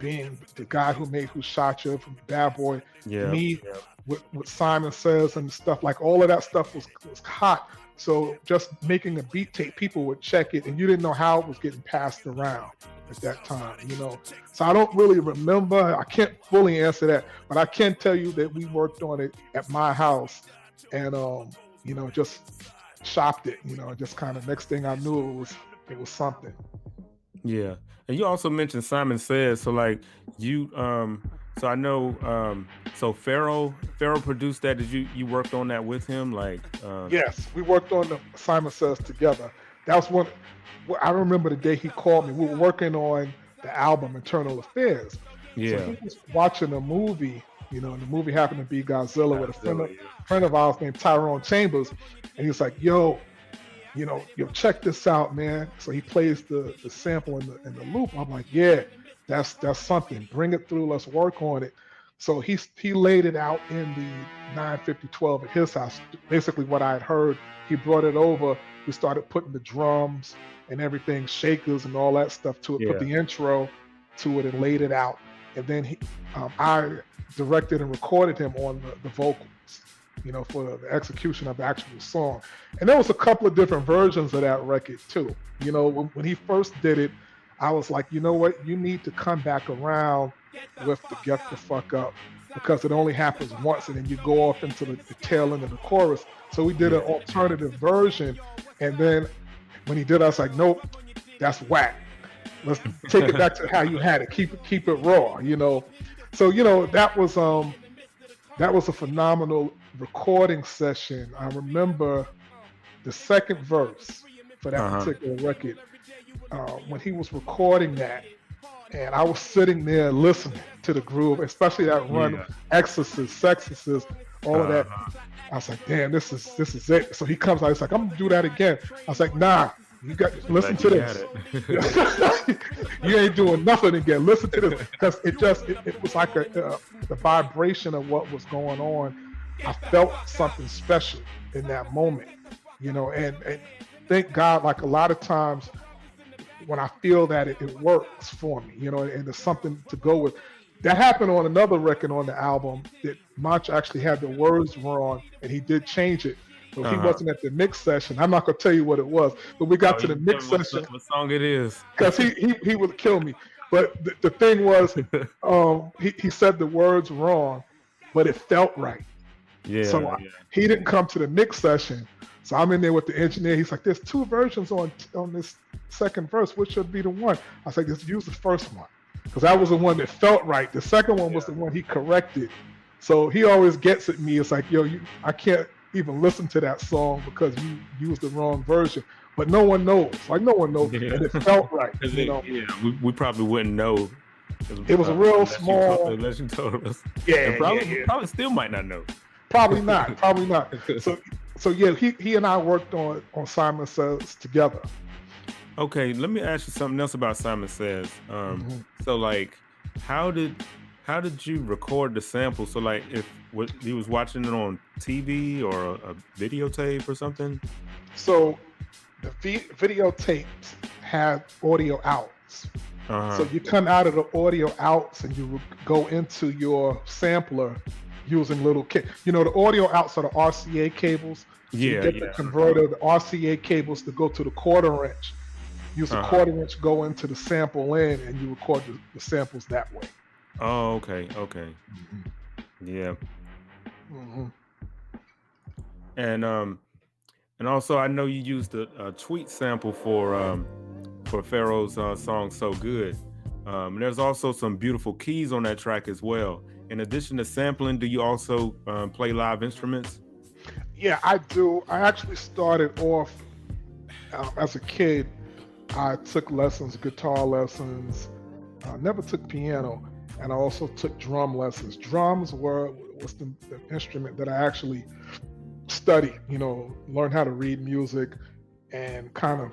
being the guy who made Who Shot You from Bad Boy. Me with Simon Says and stuff, like all of that stuff was hot. So just making a beat tape, people would check it, and you didn't know how it was getting passed around at that time, So I don't really remember. I can't fully answer that, but I can tell you that we worked on it at my house, and just shopped it. Just kind of next thing I knew, it was something. Yeah, and you also mentioned Simon Says. So like you, so I know, so Pharaoh produced that. Did you worked on that with him? Like, yes, we worked on the Simon Says together. That was one. I remember the day he called me. We were working on the album Internal Affairs. Yeah. So he was watching a movie. And the movie happened to be Godzilla with a friend of ours named Tyrone Chambers, and he was like, "Yo, check this out, man." So he plays the sample in the loop. I'm like, "Yeah, that's something. Bring it through. Let's work on it." So he laid it out in the 95012 at his house. Basically, what I had heard, he brought it over. We started putting the drums and everything, shakers and all that stuff to it. Yeah. Put the intro to it and laid it out. And then I directed and recorded him on the vocals, for the execution of the actual song. And there was a couple of different versions of that record too. When he first did it, I was like, you know what, you need to come back around with the Get the Fuck Up, because it only happens once and then you go off into the tail end of the chorus. So we did an alternative version, and then when he did, I was like, nope, that's whack. Let's take it back to how you had it. Keep it raw, So that was a phenomenal recording session. I remember the second verse for that particular record when he was recording that, and I was sitting there listening to the groove, especially that run, Exorcist, Sexorcist, all of that. I was like, damn, this is it. So he comes out, he's like, I'm gonna do that again. I was like, nah, you got listen to this. You ain't doing nothing again. Listen to this, because it was like the vibration of what was going on. I felt something special in that moment, and thank God, like a lot of times when I feel that it works for me, and there's something to go with. That happened on another record on the album that Manch actually had the words wrong, and he did change it. So he wasn't at the mix session. I'm not gonna tell you what it was, but we got to the mix session. What song it is? Because he would kill me. But the thing was, he said the words wrong, but it felt right. Yeah. So he didn't come to the mix session. So I'm in there with the engineer. He's like, "There's 2 versions on this second verse. Which should be the one?" I was like, "Just use the first one," because that was the one that felt right. The second one was the one he corrected. So he always gets at me. It's like, "Yo, I can't even listen to that song because you used the wrong version." But no one knows. Like, no one knows. Yeah. And it felt right. We probably wouldn't know. It was a real small. Unless you told us. Yeah, probably still might not know. Probably not. Probably not. So yeah, he and I worked on Simon Says together. Okay, let me ask you something else about Simon Says. So like, how did you record the sample? So like, if he was watching it on TV or a videotape or something? So the videotapes had audio outs. So you come out of the audio outs and you go into your sampler using little the audio outs are the RCA cables. So you get the converter, the RCA cables to go to the 1/4 inch. Use the 1/4 inch, go into the sample in, and you record the samples that way. Oh, okay. Yeah. And also I know you used a tweet sample for Pharaoh's song "So Good." And there's also some beautiful keys on that track as well. In addition to sampling, do you also play live instruments? Yeah, I do. I actually started off as a kid. I took lessons, guitar lessons. I never took piano, and I also took drum lessons. Drums was the instrument that I actually studied. Learned how to read music, and kind of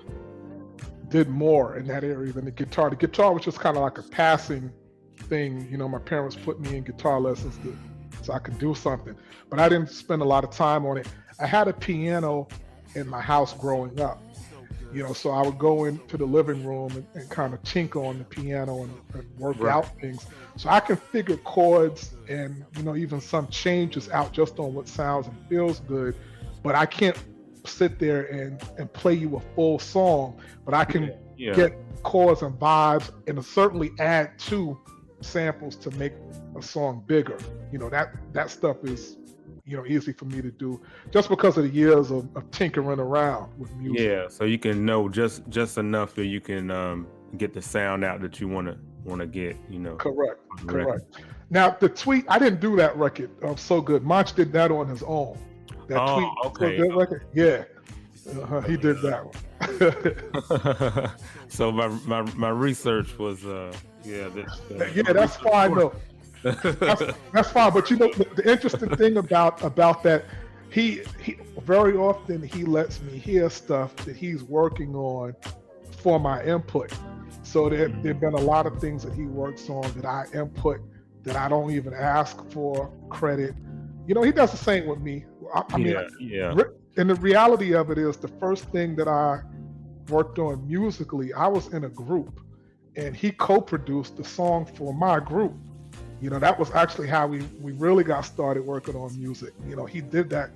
did more in that area than the guitar. The guitar was just kind of like a passing thing. My parents put me in guitar lessons so I could do something, but I didn't spend a lot of time on it. I had a piano in my house growing up, so I would go into the living room and kind of chink on the piano and work out things. So I can figure chords and, even some changes out just on what sounds and feels good, but I can't sit there and play you a full song, but I can get chords and vibes and certainly add to samples to make a song bigger. That stuff is easy for me to do just because of the years of tinkering around with music. Yeah, so you can know just enough that you can get the sound out that you want to get. Correct. Now the tweet, I didn't do that record. So Good. Monch did that on his own. That tweet, okay. So Good record. Yeah, he did that one. So my research was that's fine though. That's fine, but the interesting thing about that, he very often he lets me hear stuff that he's working on for my input. So there've been a lot of things that he works on that I input that I don't even ask for credit. He does the same with me. And the reality of it is, the first thing that I worked on musically, I was in a group, and he co-produced the song for my group. That was actually how we really got started working on music. He did that,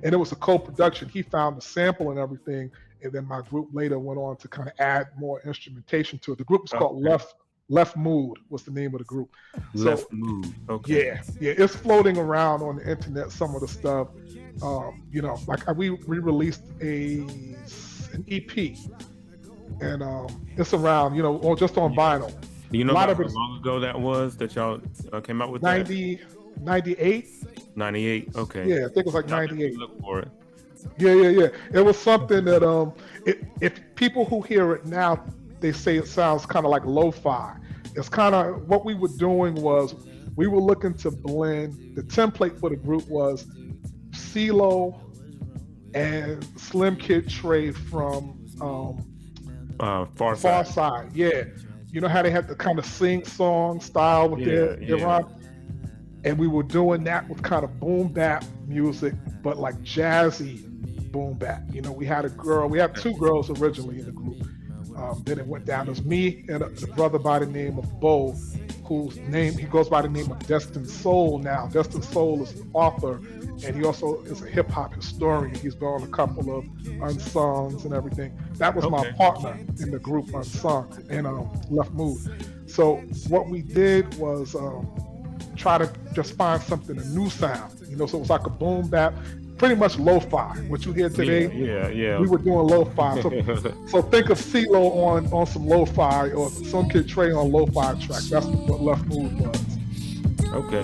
and it was a co-production. He found the sample and everything, and then my group later went on to kind of add more instrumentation to it. The group was called Left Mood was the name of the group. Left Mood. Okay. Yeah, it's floating around on the internet, some of the stuff. Like we released an EP, and it's around, just on vinyl. Do you know how long ago that was that y'all came out with 98? 98, okay. Yeah, I think it was like 98. Look for it. Yeah. It was something that if people who hear it now, they say it sounds kind of like lo-fi. It's kind of what we were doing was we were looking to blend. The template for the group was CeeLo and Slim Kid Trey from Far Side. Yeah. You know how they had the kind of sing song style with their rhyme? And we were doing that with kind of boom bap music, but like jazzy boom bap. We had we had 2 girls originally in the group. Then it went down as me and a brother by the name of Bo, he goes by the name of Destined Soul now. Destined Soul is an author and he also is a hip hop historian. He's been on a couple of Unsungs and everything. That was my Okay. partner in the group Unsung and Left Mood. So what we did was try to just find something, a new sound, so it was like a boom bap, pretty much lo-fi. What you hear today, Yeah. we were doing lo-fi. So think of CeeLo on some lo-fi, or some Kid Trey on lo-fi track. That's what Left Mood was. Okay.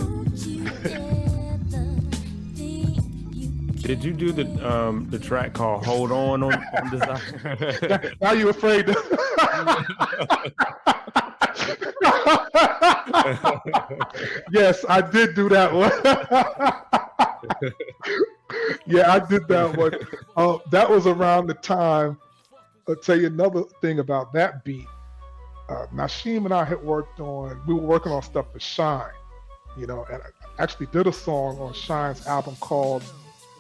Did you do the track called "Hold On" Desire? Now you afraid to... Yes, I did do that one. Yeah, I did that one. That was around the time. I'll tell you another thing about that beat. Nasheem and I we were working on stuff for Shine, and I actually did a song on Shine's album called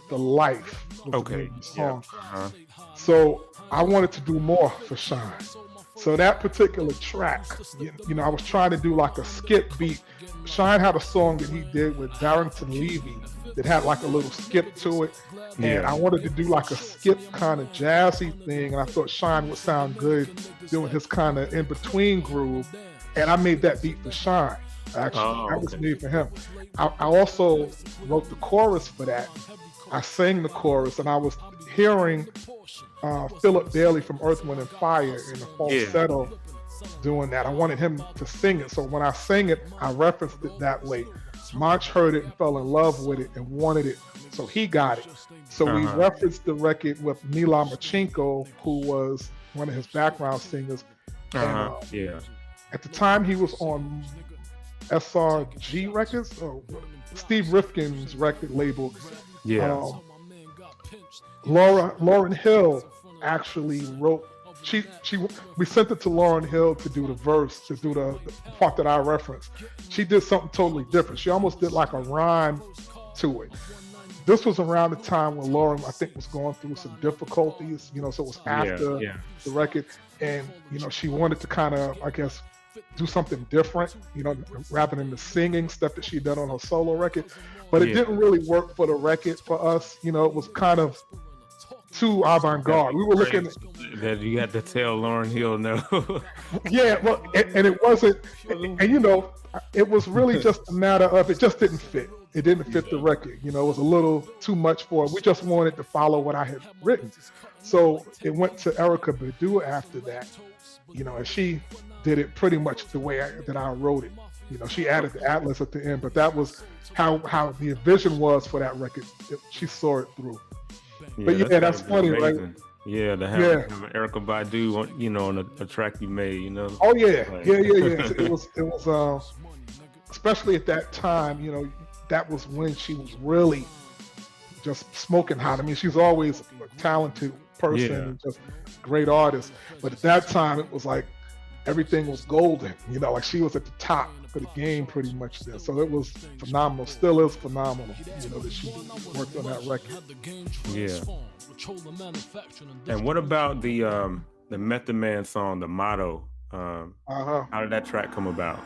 The Life. Okay. Song. Yeah. So I wanted to do more for Shine. So that particular track, I was trying to do like a skip beat. Shine had a song that he did with Darrington Levy that had like a little skip to it. And I wanted to do like a skip kind of jazzy thing. And I thought Shine would sound good doing his kind of in-between groove. And I made that beat for Shine. Actually, that was made for him. I also wrote the chorus for that. I sang the chorus, and I was hearing Philip Bailey from Earth, Wind & Fire in the falsetto doing that. I wanted him to sing it. So when I sang it, I referenced it that way. Monch heard it and fell in love with it and wanted it. So he got it. So we referenced the record with Mila Machenko, who was one of his background singers. And, at the time, he was on SRG Records, or Steve Rifkin's record label. Lauryn Hill actually wrote. We sent it to Lauryn Hill to do the verse, to do the part that I referenced. She did something totally different. She almost did like a rhyme to it. This was around the time when Lauryn, I think, was going through some difficulties, so it was after the record, and she wanted to kind of, I guess, do something different, rather than the singing stuff that she did on her solo record. But it didn't really work for the record for us. It was kind of too avant-garde. We were looking that you had to tell Lauryn Hill no. Well, and it wasn't, and it was really just a matter of it just didn't fit. It didn't fit the record. It was a little too much for it. We just wanted to follow what I had written. So it went to Erykah Badu after that, and she did it pretty much the way that I wrote it. She added the atlas at the end, but that was how the vision was for that record. She saw it through. But that's funny, amazing. Right? Yeah, to have Erykah Badu on a track you made, Oh yeah, It was especially at that time, that was when she was really just smoking hot. I mean, she's always a talented person, and just great artist. But at that time, it was like everything was golden. Like she was at the top of the game pretty much there. So it was phenomenal. Still is phenomenal. That she worked on that record. Yeah. And what about the Method Man song, The Motto? How did that track come about?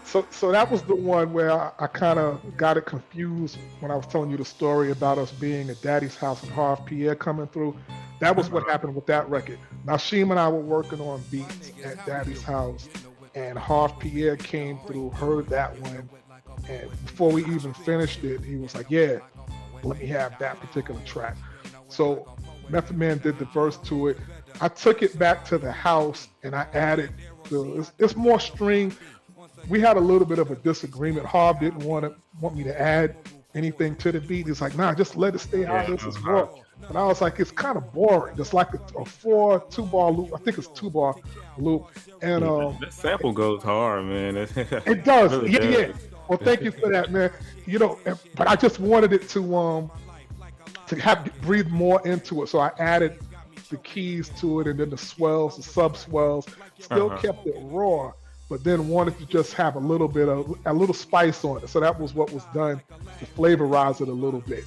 So that was the one where I kind of got it confused when I was telling you the story about us being at Daddy's house and Harv Pierre coming through. That was what happened with that record. Nasheem and I were working on beats at Daddy's house, and Harv Pierre came through, heard that one, and before we even finished it, he was like, yeah, let me have that particular track. So Method Man did the verse to it. I took it back to the house and I added it's more string. We had a little bit of a disagreement. Harv didn't want me to add anything to the beat. He's like, nah, just let it stay how this is raw. And I was like, it's kind of boring. It's like a 2-bar loop. I think it's 2-bar loop. And that sample goes hard, man. It does. Really does. Well, thank you for that, man. But I just wanted it to breathe more into it. So I added the keys to it, and then the swells, the sub swells. Still kept it raw, but then wanted to just have a little spice on it. So that was what was done to flavorize it a little bit,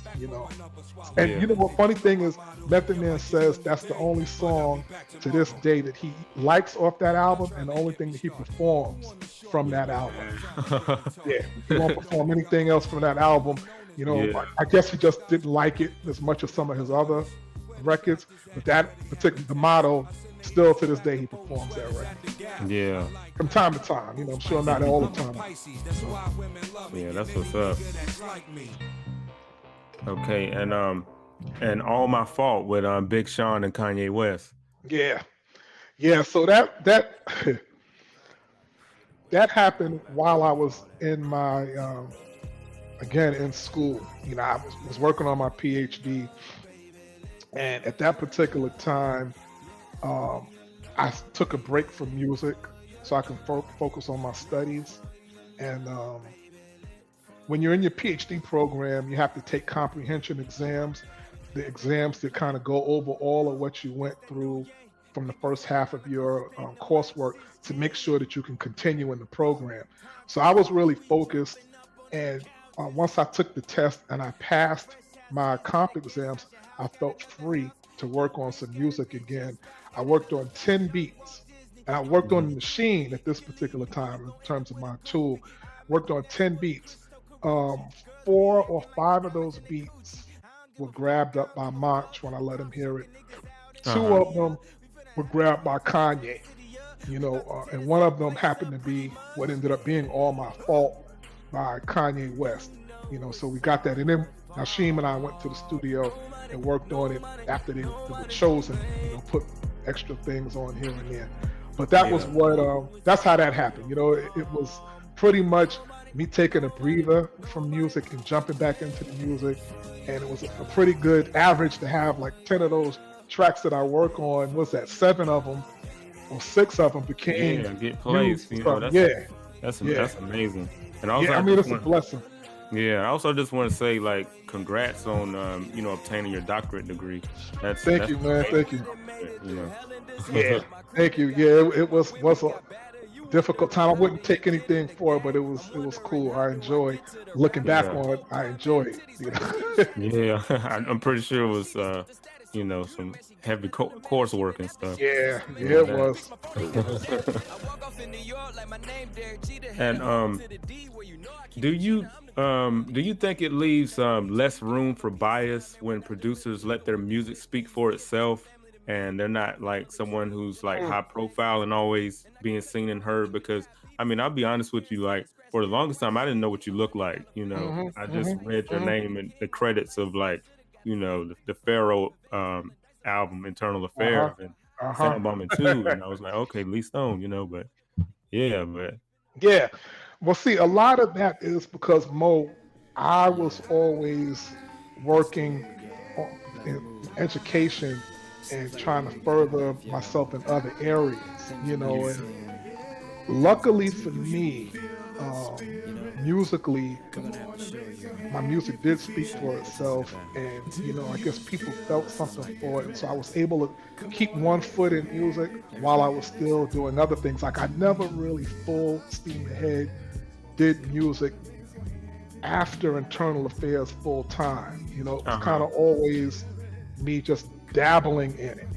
And what funny thing is, Method Man says that's the only song to this day that he likes off that album, and the only thing that he performs from that album. He won't perform anything else from that album. You know, Yeah. I guess he just didn't like it as much as some of his other records, but that particular the motto, still to this day he performs that record Yeah. from time to time. You know, I'm sure not all the time. Yeah, that's what's up. Okay, and All My Fault with Big Sean and Kanye West. Yeah, yeah. So that that happened while I was in my again in school. You know, I was working on my PhD, and at that particular time, um, I took a break from music so I can focus on my studies. And when you're in your PhD program, you have to take comprehension exams, the exams that kind of go over all of what you went through from the first half of your coursework to make sure that you can continue in the program. So I was really focused, and once I took the test and I passed my comp exams, I felt free to work on some music again. I worked on 10 beats, and I worked on the machine at this particular time in terms of my tool. Worked on 10 beats. 4 or 5 of those beats were grabbed up by Monch when I let him hear it. Two of them were grabbed by Kanye, you know, and one of them happened to be what ended up being All My Fault by Kanye West. You know, so we got that. And then Nasheem and I went to the studio and worked on it after they were chosen, you know, put extra things on here and there. But that was what, that's how that happened. You know, it was pretty much me taking a breather from music and jumping back into the music. And it was a pretty good average to have like 10 of those tracks that I work on. What's that? 7 of them or 6 of them became get placed. You know, that's amazing. And also, I mean, it's a blessing. Yeah, I also just want to say, like, congrats on you know, obtaining your doctorate degree. Thank you, man. Thank you. You know. Yeah, thank you. Yeah, it was a difficult time. I wouldn't take anything for it, but it was cool. I enjoy looking back on it. I enjoy it. You know? Yeah, I'm pretty sure it was you know, some heavy coursework and stuff. Yeah, it was. And do you think it leaves less room for bias when producers let their music speak for itself, and they're not like someone who's like high profile and always being seen and heard? Because I mean, I'll be honest with you, like for the longest time I didn't know what you looked like. You know, I just read your name and the credits of, like, you know, the Pharaoh album, Internal Affairs, and Soundbombing 2, and I was like, okay, Lee Stone, you know. But yeah. Well, see, a lot of that is because I was always working in education and trying to further myself in other areas, you know. And luckily for me, musically, my music did speak for itself, and you know, I guess people felt something for it. So I was able to keep one foot in music while I was still doing other things. Like I never really full steam ahead did music after Internal Affairs full time. You know, it was kind of always me just dabbling in it.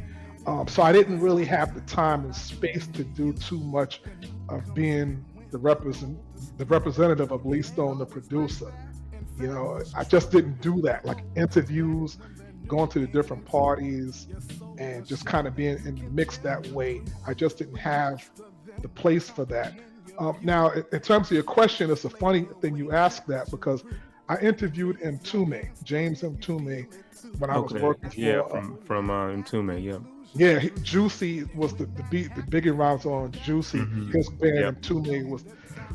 So I didn't really have the time and space to do too much of being the representative of Lee Stone, the producer. You know, I just didn't do that. Like interviews, going to the different parties, and just kind of being in the mix that way. I just didn't have the place for that. Now, in terms of your question, it's a funny thing you ask that, because I interviewed James Mtume, when I was working for from Mtume, Yeah, Juicy was the Biggie Rhymes on Juicy. His band Mtume was.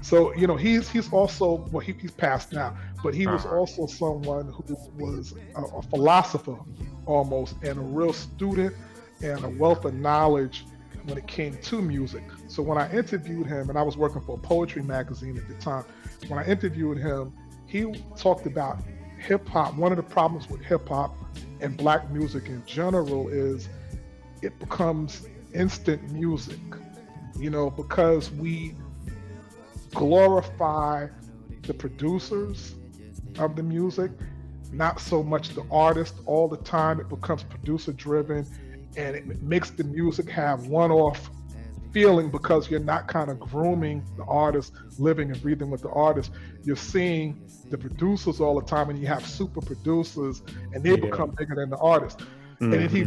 So you know, he's also, well, he's passed now, but he was also someone who was a philosopher almost, and a real student and a wealth of knowledge when it came to music. So when I interviewed him, and I was working for a poetry magazine at the time, when I interviewed him, he talked about hip hop. One of the problems with hip hop and black music in general is it becomes instant music, you know, because we glorify the producers of the music, not so much the artist all the time. It becomes producer driven, and it makes the music have one-off feeling, because you're not kind of grooming the artist, living and breathing with the artist. You're seeing the producers all the time, and you have super producers, and they become bigger than the artist. And then he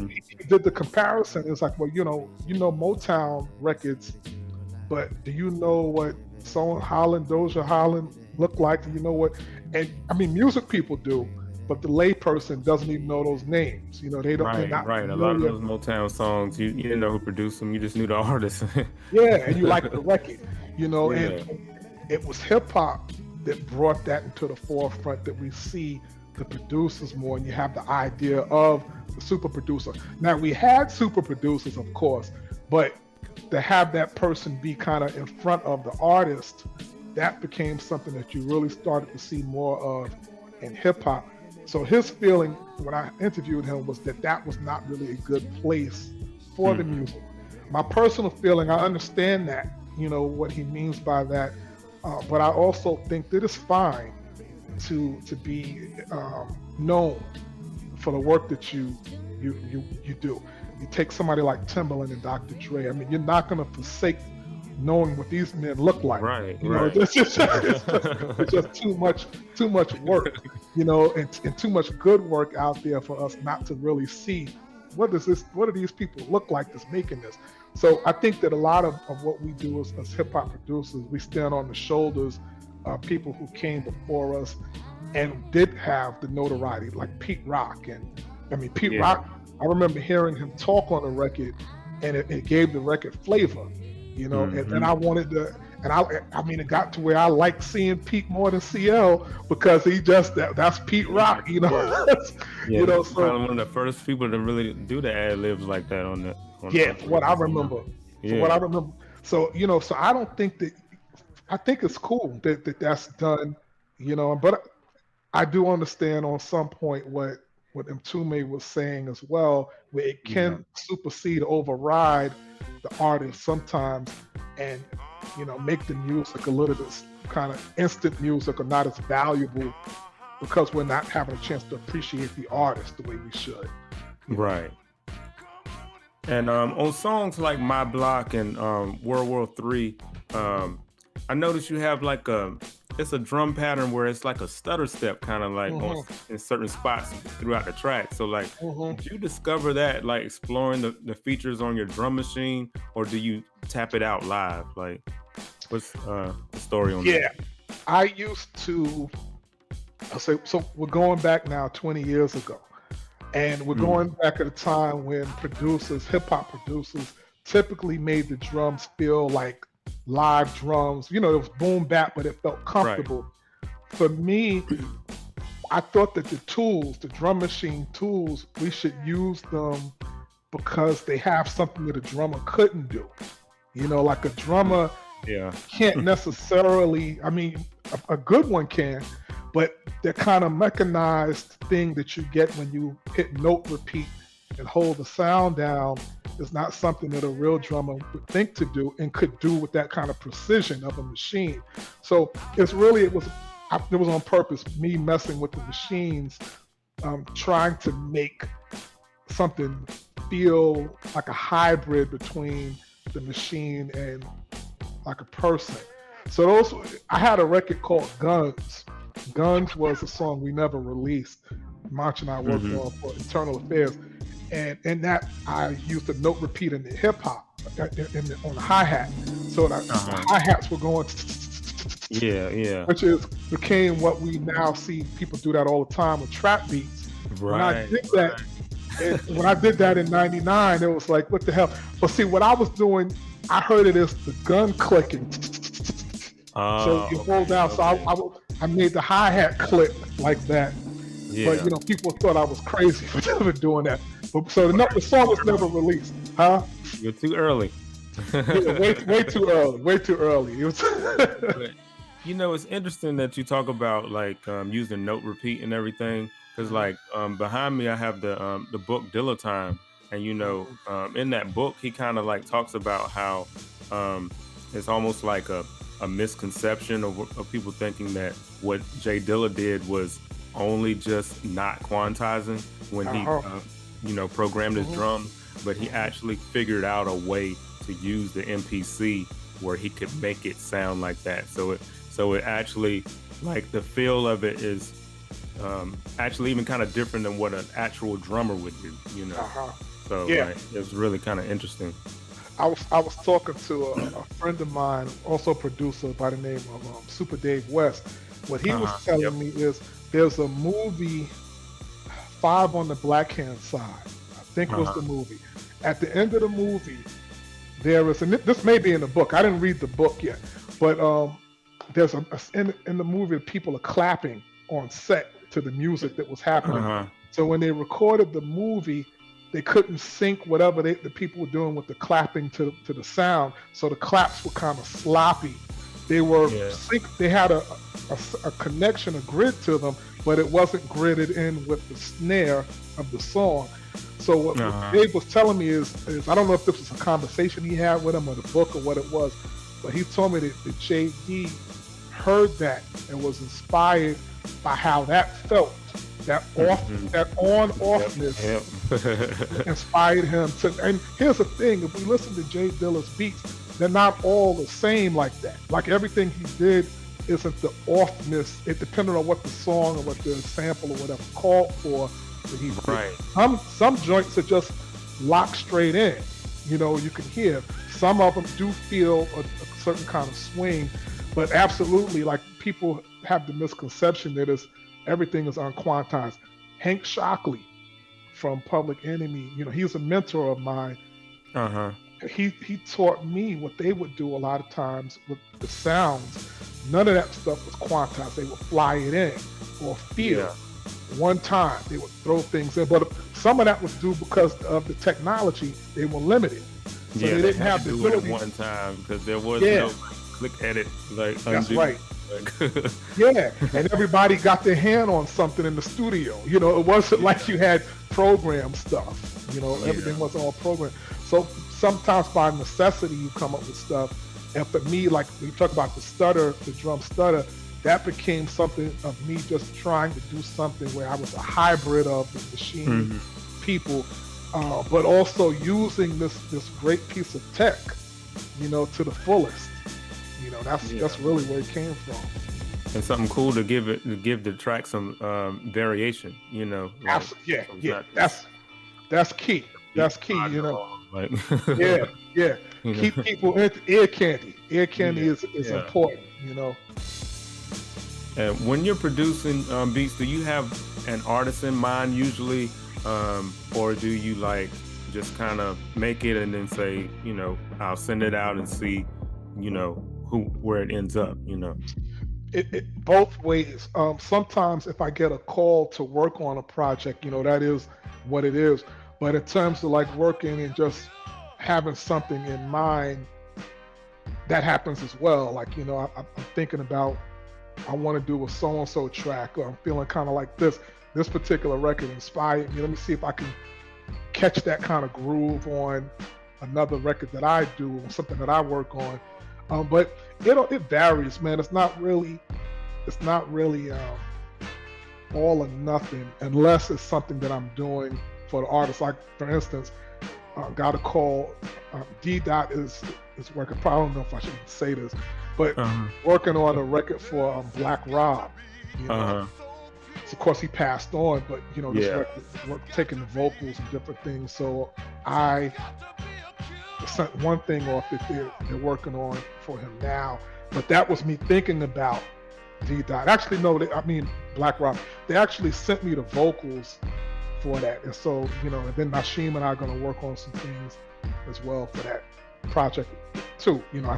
did the comparison. It's like, well, Motown records, but do you know what Doja Holland looked like? Do you know what? And I mean, music people do, but the layperson doesn't even know those names. They don't. Right. A lot of those Motown songs, you didn't know who produced them. You just knew the artist. Yeah, and you like the record. And it was hip hop that brought that into the forefront, that we see the producers more, and you have the idea of the super producer. Now, we had super producers, of course, but to have that person be kind of in front of the artist, that became something that you really started to see more of in hip hop. So his feeling when I interviewed him was that was not really a good place for the music. My personal feeling, I understand that, what he means by that, but I also think that it's fine to be known for the work that you do. You take somebody like Timbaland and Dr. Dre. I mean, you're not going to forsake knowing what these men look like. Right. It's just too much work, and too much good work out there for us not to really see what do these people look like that's making this. So I think that a lot of what we do as hip hop producers, we stand on the shoulders of people who came before us and did have the notoriety, like Pete Rock. And I mean, Pete Rock, I remember hearing him talk on the record, and it gave the record flavor, and I wanted to, and I mean, it got to where I like seeing Pete more than CL, because he just, that's Pete Rock, So probably one of the first people to really do the ad libs like that on the. What I remember. So, so I don't think that, I think it's cool that that's done, but I do understand on some point what Mtume was saying as well, where it can supersede, override the artist sometimes, and make the music a little bit kind of instant music, or not as valuable, because we're not having a chance to appreciate the artist the way we should. Right. And on songs like My Block and World War III, I noticed you have like it's a drum pattern where it's like a stutter step, kind of like in certain spots throughout the track. So like, did you discover that, like exploring the features on your drum machine, or do you tap it out live? Like, what's the story on that? Yeah, I used to, so we're going back now 20 years ago. And we're going back at a time when hip hop producers typically made the drums feel like live drums. It was boom bap, but it felt comfortable. Right. For me, I thought that the drum machine tools, we should use them because they have something that a drummer couldn't do. Like a drummer can't necessarily, I mean, a good one can, but the kind of mechanized thing that you get when you hit note repeat and hold the sound down is not something that a real drummer would think to do and could do with that kind of precision of a machine. So it was on purpose, me messing with the machines, trying to make something feel like a hybrid between the machine and like a person. So I had a record called Guns. Guns was a song we never released. March and I worked on for Internal Affairs, and in that I used a note repeat in the hip hop on the hi hat. So the hi hats were going, which became what we now see people do that all the time with trap beats. Right. When I did that, when I did that in '99, it was like, what the hell? But see, what I was doing, I heard it as the gun clicking. So you hold down. So I made the hi-hat click like that. Yeah. But people thought I was crazy for doing that. But so the song was never released. Huh? You're too early. way too early. Way too early. It was it's interesting that you talk about like using note repeat and everything, because like behind me I have the book Dilla Time, and in that book he kind of like talks about how it's almost like a misconception of people thinking that what Jay Dilla did was only just not quantizing when he programmed his drums, but he actually figured out a way to use the MPC where he could make it sound like that. So it actually, like, the feel of it is actually even kind of different than what an actual drummer would do, you know. So like, it's really kind of interesting. I was talking to a friend of mine, also a producer by the name of Super Dave West. What he was telling me is there's a movie, Five on the Black Hand Side, I think was the movie. At the end of the movie, there is, and this may be in the book, I didn't read the book yet, but there's in the movie, people are clapping on set to the music that was happening. So when they recorded the movie, they couldn't sync whatever the people were doing with the clapping to the sound, so the claps were kind of sloppy. They were they had a connection, a grid to them, but it wasn't gridded in with the snare of the song. So what Dave was telling me is I don't know if this was a conversation he had with him or the book or what it was, but he told me that JD heard that and was inspired by how that felt. That on-offness inspired him to. And here's the thing: if we listen to Jay Dilla's beats, they're not all the same like that. Like everything he did isn't the offness. It depended on what the song or what the sample or whatever called for. That he did. Some joints are just locked straight in. You know, you can hear. Some of them do feel a certain kind of swing, but absolutely, like, people have the misconception that everything is unquantized. Hank Shockley from Public Enemy, you know, he's a mentor of mine. He taught me what they would do a lot of times with the sounds. None of that stuff was quantized. They would fly it in or feel. One time they would throw things in, but some of that was due because of the technology. They were limited, so they didn't have the ability. One time because there was no click edit, like that's undo. Right. And everybody got their hand on something in the studio. You know, it wasn't like you had program stuff. You know, everything was all programmed. So sometimes by necessity you come up with stuff. And for me, like we talk about the drum stutter, that became something of me just trying to do something where I was a hybrid of the machine people, but also using this great piece of tech, you know, to the fullest. You know, that's really where it came from. And something cool to give the track some variation, you know. Like, that's key. That's key, you know. Like, Keep people into ear candy. Ear candy is important, you know. And when you're producing beats, do you have an artist in mind usually, or do you like just kind of make it and then say, you know, I'll send it out and see, you know, where it ends up, you know? It both ways. Sometimes if I get a call to work on a project, you know, that is what it is. But in terms of like working and just having something in mind, that happens as well. Like, you know, I'm thinking about, I want to do a so-and-so track, or I'm feeling kind of like this particular record inspired me. Let me see if I can catch that kind of groove on another record that I do, or something that I work on. But it varies, man. It's not really all or nothing unless it's something that I'm doing for the artist. Like, for instance, got a call. D-Dot is working. I don't know if I should say this, but working on a record for Black Rob. You know? So of course he passed on, but you know, this record, taking the vocals and different things. So I sent one thing off that they're working on for him now, but that was me thinking about D-Dot. Actually, no, Black Rob. They actually sent me the vocals for that, and so, you know, and then Nasheem and I are going to work on some things as well for that project too. You know,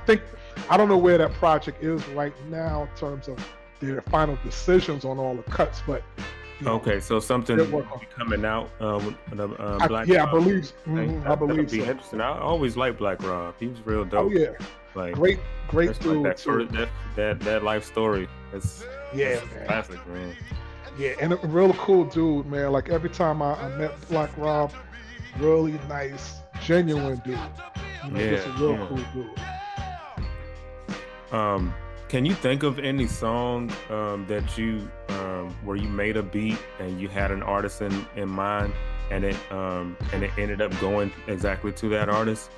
I don't know where that project is right now in terms of their final decisions on all the cuts, but you know, okay, so something will be coming out. Black I Rob. I believe be so. Interesting. I always liked Black Rob. He was real dope. Oh yeah, like great dude. Like that life story. It's man. Classic, man. Yeah, and a real cool dude, man. Like every time I met Black Rob, really nice, genuine dude. You know, just a real cool dude. Can you think of any song that you where you made a beat and you had an artist in mind and it ended up going exactly to that artist?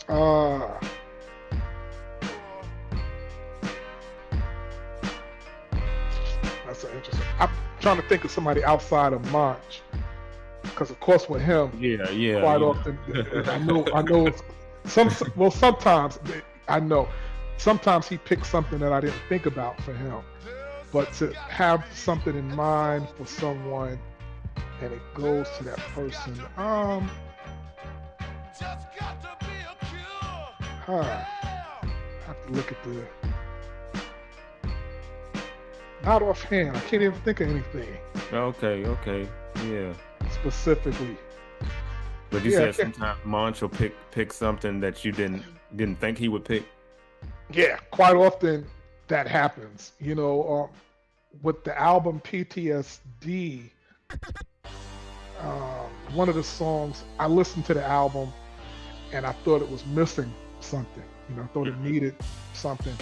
Uh, that's an interesting. I'm trying to think of somebody outside of Munch, because of course with him, Yeah, yeah, quite you often, I know, sometimes I know, sometimes he picks something that I didn't think about for him, but to have something in mind for someone and it goes to that person, huh, I have to look at the, not offhand, I can't even think of anything okay, okay, yeah. specifically. But you Yeah, I said can't, sometimes Monch will pick something that you didn't think he would pick. yeah, quite often that happens. With the album PTSD, one of the songs, I listened to the album and I thought it was missing something. I thought it needed something,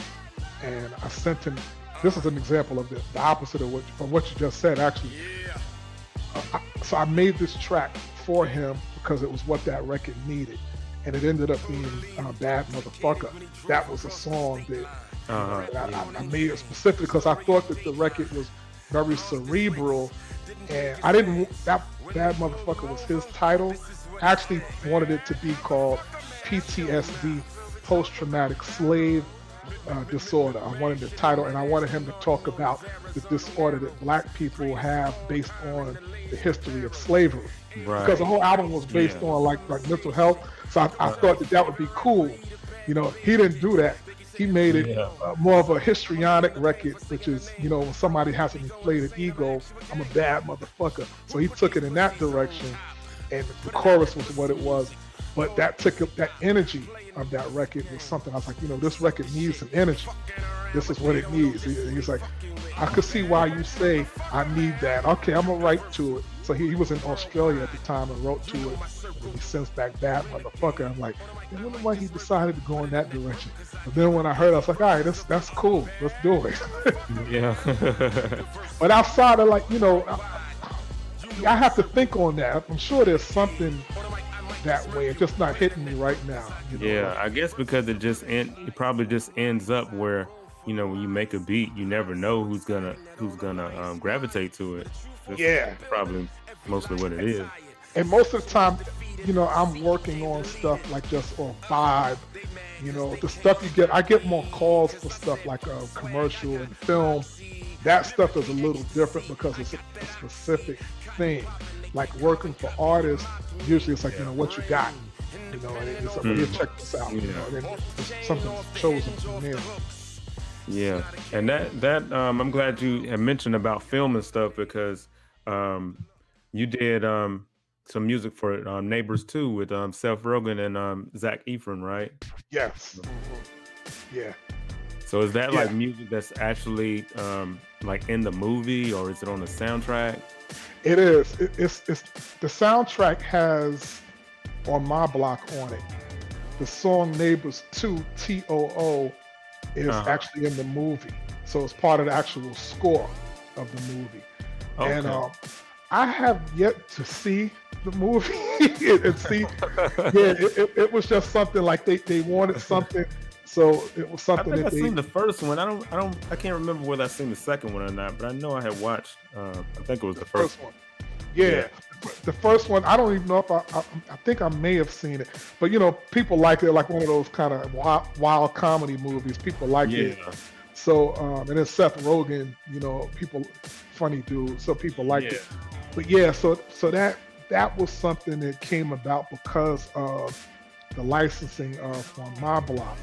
and I sent him. This is an example of the opposite of what you just said, actually. So I made this track for him because it was what that record needed, and it ended up being "Bad Motherfucker." That was a song that, I made it specifically because I thought that the record was very cerebral, and I didn't. That "Bad Motherfucker" was his title. I actually wanted it to be called PTSD, Post Traumatic Slave Disorder. I wanted the title, and I wanted him to talk about the disorder that Black people have based on the history of slavery. Because the Right. whole album was based Yeah. on like mental health, so I thought that would be cool. He didn't do that. He made it Yeah. more of a histrionic record, which is, when somebody has an inflated ego, I'm a bad motherfucker. So he took it in that direction, and the chorus was what it was. But that energy of that record was something I was like, this record needs some energy. This is what it needs. He's like, I could see why you say I need that. Okay, I'm gonna write to it. So he was in Australia at the time and wrote to it. And he sends back "Bad Motherfucker." I'm like, I wonder why he decided to go in that direction. But then when I heard, I was like, all right, that's cool. Let's do it. Yeah. But outside of like, I have to think on that. I'm sure there's something that way. It's just not hitting me right now. Yeah, I guess because it probably just ends up where, when you make a beat, you never know who's gonna gravitate to it. That's Yeah. probably mostly what it is. And most of the time, I'm working on stuff like just on vibe. The stuff you get, I get more calls for stuff like a commercial and film. That stuff is a little different because it's a specific thing. Like working for artists, usually it's like, what you got. And it's like, well, here, check this out. Yeah. And then something's chosen from there. Yeah, and that I'm glad you had mentioned about film and stuff because you did some music for Neighbors 2 with Seth Rogen and Zach Efron, right? Yes. Yeah. So is that like Yeah. music that's actually like in the movie or is it on the soundtrack? It is. It's the soundtrack has On My Block on it. The song Neighbors 2 TOO is Uh-huh. actually in the movie. So it's part of the actual score of the movie. And Okay. I have yet to see the movie and see. Yeah, it was just something like they wanted something. So it was I something think I that they, seen the first one. I can't remember whether I seen the second one or not, but I know I had watched. I think it was the the first first one. one. Yeah. Yeah. The first one, I don't even know if I think I may have seen it, but people like it, like one of those kind of wild comedy movies. People like it. Yeah. So, and then Seth Rogen, people, funny dude, so people liked Yeah. it. But yeah, so that was something that came about because of the licensing of On My Block.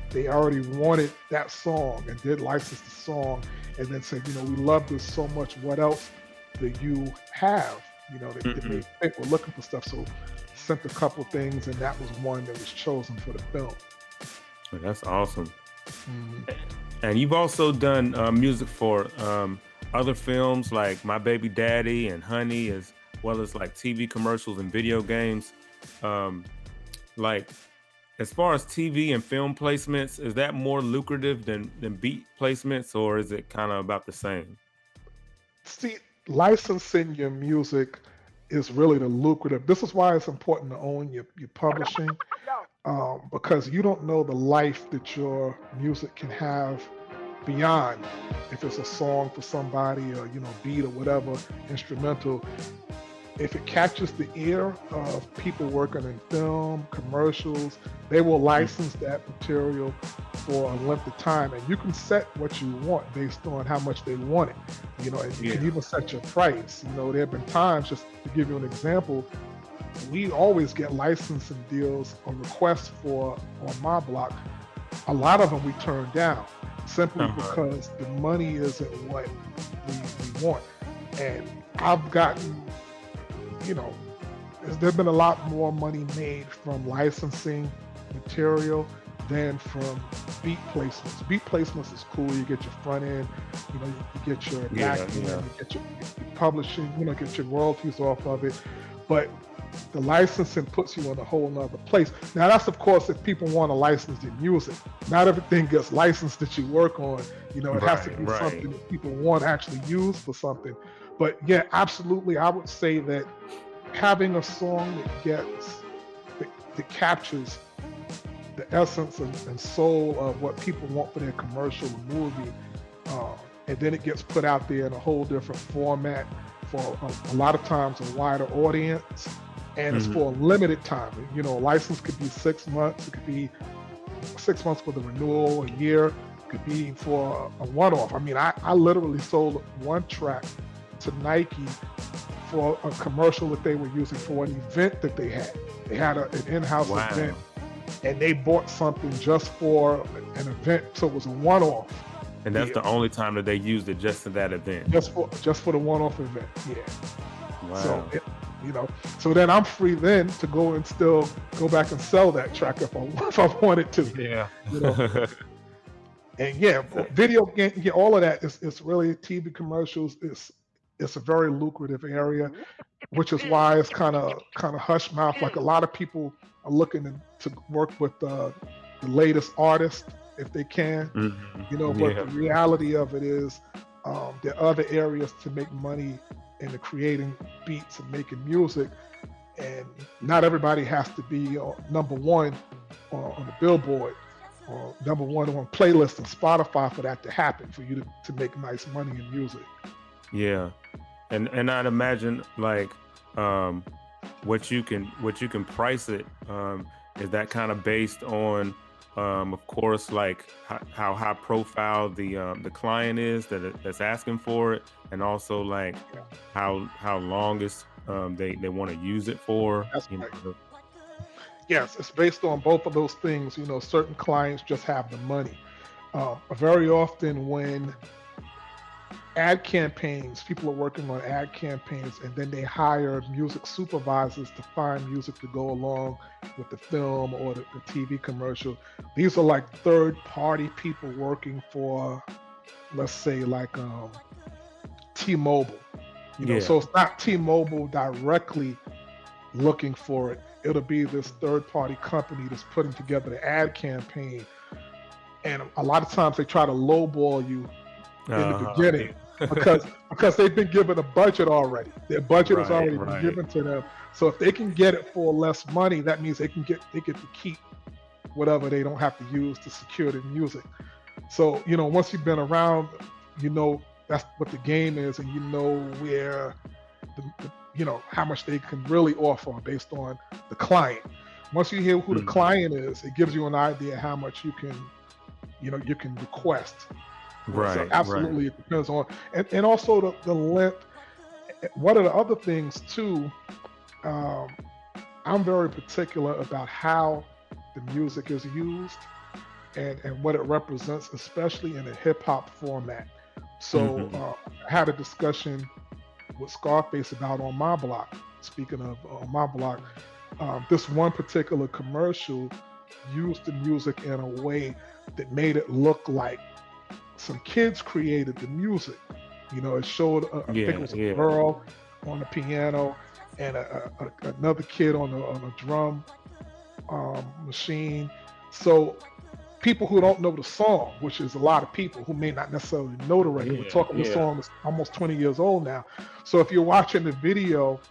They already wanted that song and did license the song, and then said, we love this so much. What else do you have? That Mhm. they think we're looking for stuff. So sent a couple things, and that was one that was chosen for the film. That's awesome. Mhm. And you've also done music for other films like My Baby Daddy and Honey, as well as like TV commercials and video games. Um, like, as far as TV and film placements, is that more lucrative than beat placements, or is it kind of about the same? See, licensing your music is really the lucrative. This is why it's important to own your publishing, because you don't know the life that your music can have beyond. If it's a song for somebody, or beat or whatever, instrumental, if it catches the ear of people working in film, commercials, they will license that material for a length of time, and you can set what you want based on how much they want it. And you can even set your price. There have been times, just to give you an example, we always get licensing deals or requests for on my block. A lot of them we turn down simply because the money isn't what we want. And I've gotten, there's been a lot more money made from licensing material than from beat placements. Beat placements is cool. You get your front end, you get your back end, you get your publishing, get your royalties off of it. But the licensing puts you in a whole nother place. Now that's, of course, if people want to license their music. Not everything gets licensed that you work on. It has to be something that people want to actually use for something. But yeah, absolutely, I would say that having a song that captures the essence and soul of what people want for their commercial or movie, and then it gets put out there in a whole different format for a lot of times a wider audience, and it's for a limited time. A license could be 6 months, it could be 6 months for the renewal, a year, it could be for a one-off. I mean, I literally sold one track to Nike for a commercial that they were using for an event that they had. They had an in-house event, and they bought something just for an event, so it was a one-off. And that's the only time that they used it, just for that event. Just for the one-off event, yeah. Wow. So so then I'm free then to go and still go back and sell that track if I wanted to. Yeah. And yeah, video game, all of that is really TV commercials. It's a very lucrative area, which is why it's kind of hush mouth. Like, a lot of people are looking to work with the latest artists if they can, but the reality of it is there are other areas to make money in the creating beats and making music, and not everybody has to be number one on the Billboard or number one on playlists and Spotify for that to happen, for you to make nice money in music. Yeah. And I'd imagine, like, what you can price it, is that kind of based on, of course, like how high profile the client is that's asking for it, and also like how long is they want to use it for. That's right. Yes, it's based on both of those things. Certain clients just have the money. Very often when ad campaigns, people are working on ad campaigns, and then they hire music supervisors to find music to go along with the film or the TV commercial. These are like third-party people working for, let's say, like T-Mobile. So it's not T-Mobile directly looking for it. It'll be this third-party company that's putting together the ad campaign, and a lot of times they try to lowball you in the beginning because they've been given a budget already. Their budget has already been given to them. So if they can get it for less money, that means they get to keep whatever they don't have to use to secure the music. So once you've been around, that's what the game is, and where how much they can really offer based on the client. Once you hear who the client is, it gives you an idea how much you can request. So absolutely, it depends on, and also the length. One of the other things too, I'm very particular about how the music is used and what it represents, especially in a hip hop format. So I had a discussion with Scarface about On My Block. Speaking of On My Block, this one particular commercial used the music in a way that made it look like some kids created the music. It showed I think it was a girl on the piano and another kid on a drum machine. So people who don't know the song, which is a lot of people who may not necessarily know the record, we're talking the song is almost 20 years old now. So if you're watching the video,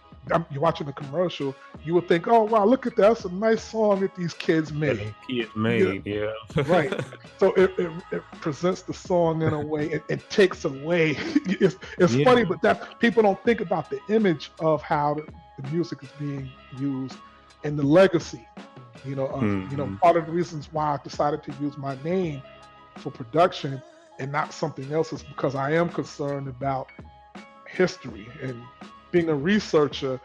you're watching a commercial, you would think, oh wow, look at that, that's a nice song that these kids That made. kids Yeah, made, yeah. right. So it presents the song in a way, it takes away. It's Yeah. funny, but that people don't think about the image of how the music is being used and the legacy. Mhm. Part of the reasons why I decided to use my name for production and not something else is because I am concerned about history and being a researcher,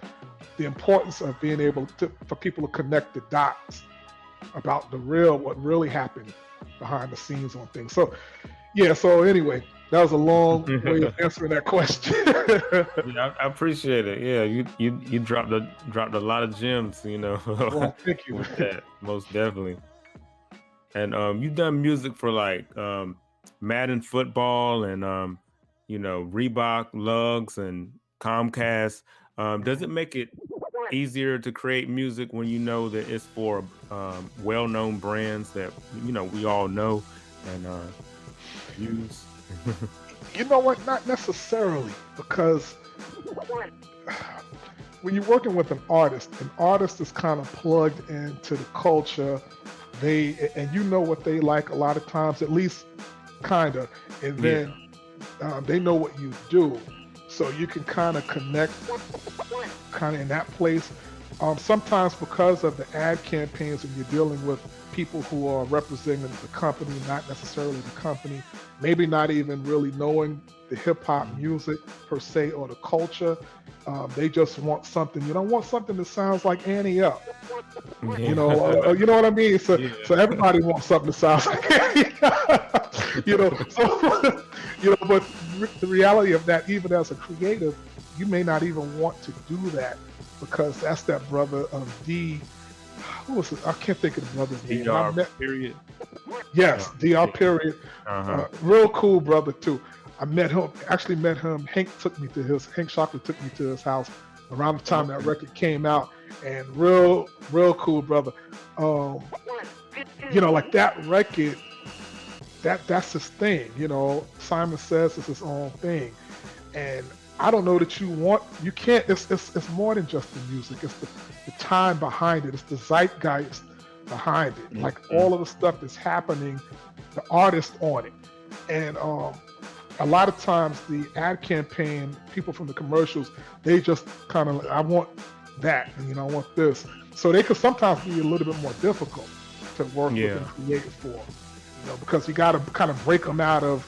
the importance of being able for people to connect the dots about what really happened behind the scenes on things. So yeah, so anyway, that was a long way of answering that question. Yeah, I appreciate it. Yeah, you dropped a lot of gems, Well, thank you. with that, most definitely. And you've done music for like Madden football and Reebok, Lugs, and Comcast. Does it make it easier to create music when you know that it's for well-known brands that we all know and use? You know what? Not necessarily, because when you're working with an artist is kind of plugged into the culture. And you know what they like a lot of times, at least kind of, and Yeah. then they know what you do, so you can kind of connect, kind of in that place. Sometimes because of the ad campaigns, when you're dealing with people who are representing the company, not necessarily the company, maybe not even really knowing the hip hop music per se or the culture. They just want something. You don't want something that sounds like Annie Up. You know what I mean. So, Yeah. so everybody wants something that sounds like Annie Up. So but the reality of that, even as a creative, you may not even want to do that because that's that brother of D. Who was it? I can't think of the brother's name. DR period. Yes, DR period. Uh-huh. Real cool brother too. Actually met him. Hank Shockler took me to his house around the time that record came out, and real cool brother. Like that record, that's his thing. Simon Says it's his own thing, and I don't know that you can't. It's more than just the music. It's the time behind it. It's the zeitgeist behind it. Like all of the stuff that's happening, the artist on it, and a lot of times the ad campaign, people from the commercials, they just kind of, I want that, and I want this. So they could sometimes be a little bit more difficult to work with and create for, because you got to kind of break them out of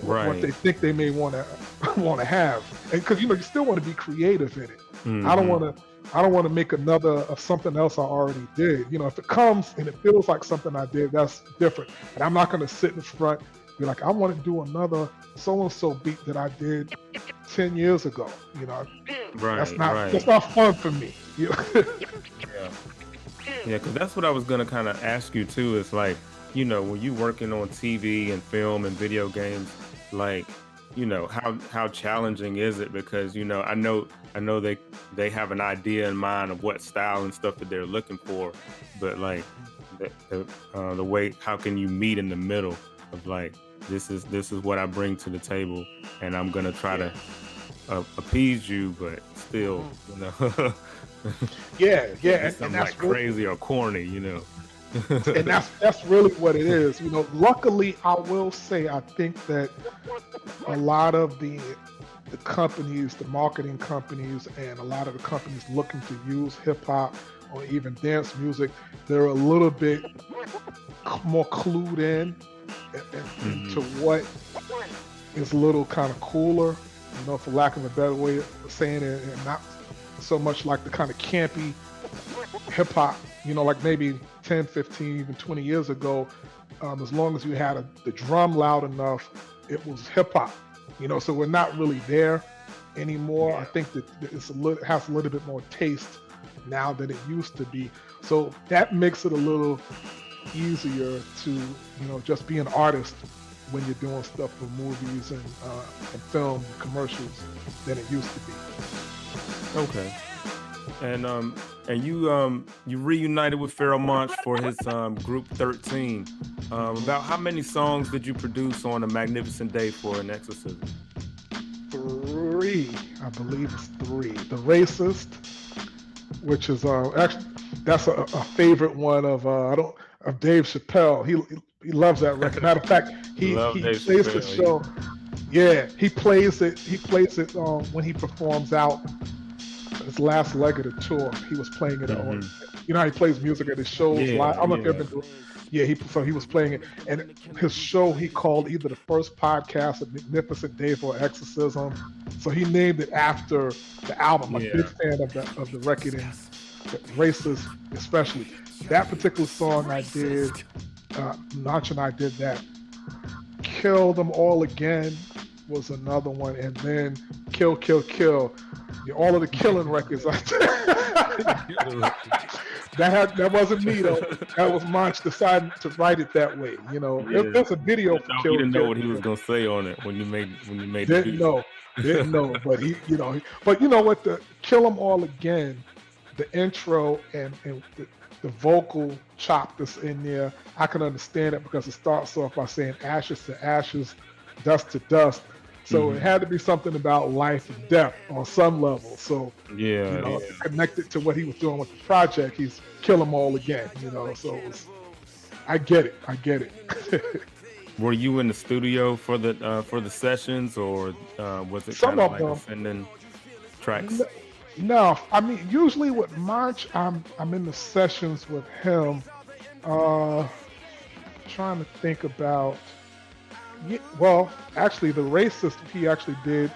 what they think they may want to have, and because you still want to be creative in it. I don't want to make another of something else I already did. If it comes and it feels like something I did, that's different. And I'm not going to sit in front be like, I want to do another so-and-so beat that I did 10 years ago. That's not fun for me. Yeah, because that's what I was gonna kind of ask you too. Is like, when you working on TV and film and video games, like, how challenging is it? Because I know they have an idea in mind of what style and stuff that they're looking for, but like the way, how can you meet in the middle of like, this is what I bring to the table, and I'm gonna try to appease you, but still, yeah, and that's like crazy or corny, and that's really what it is. Luckily, I will say, I think that a lot of the companies, the marketing companies, and a lot of the companies looking to use hip hop or even dance music, they're a little bit more clued in to what is a little kind of cooler, for lack of a better way of saying it, and not so much like the kind of campy hip hop, like maybe 10, 15, even 20 years ago. As long as you had the drum loud enough, it was hip hop, so we're not really there anymore. I think that has a little bit more taste now than it used to be. So that makes it a little easier to, just be an artist when you're doing stuff for movies and film commercials than it used to be. Okay. And you reunited with Pharoah Monch for his group 13. About how many songs did you produce on A Magnificent Day for an Exorcism? 3. I believe it's 3. The Racist, which is actually that's a favorite one of I don't of Dave Chappelle. He loves that record. Matter of fact, Love he Dave plays the Chappelle. show. Yeah, he plays it. He plays it when he performs out his last leg of the tour. He was playing it on. You know how he plays music at his shows live. I Yeah, don't know if you've yeah. ever been to. Yeah, he was playing it, and his show he called either the first podcast, A Magnificent Day for Exorcism. So he named it after the album. I'm a big Yeah. fan of the record and the Racist, especially that particular song. I did. Notch and I did that. Kill Them All Again was another one, and then Kill Kill Kill. Yeah, all of the killing records. That wasn't me though. That was Monch deciding to write it that way. You know, Yeah. there's a video for He Kill didn't know Kill what he was Kill. gonna say on it when you made the Didn't beat. know, didn't know, but but you know what? The Kill Them All Again, the intro and the vocal chop that's in there, I can understand it because it starts off by saying ashes to ashes, dust to dust. So it had to be something about life and death on some level. So, Yeah, yeah. connected to what he was doing with the project, he's kill them all again, So I get it. I get it. Were you in the studio for the sessions, or was it Some kind of of like them. ascending tracks? No, I mean usually with March, I'm in the sessions with him. Trying to think about. Yeah, well, actually, the Racist he actually did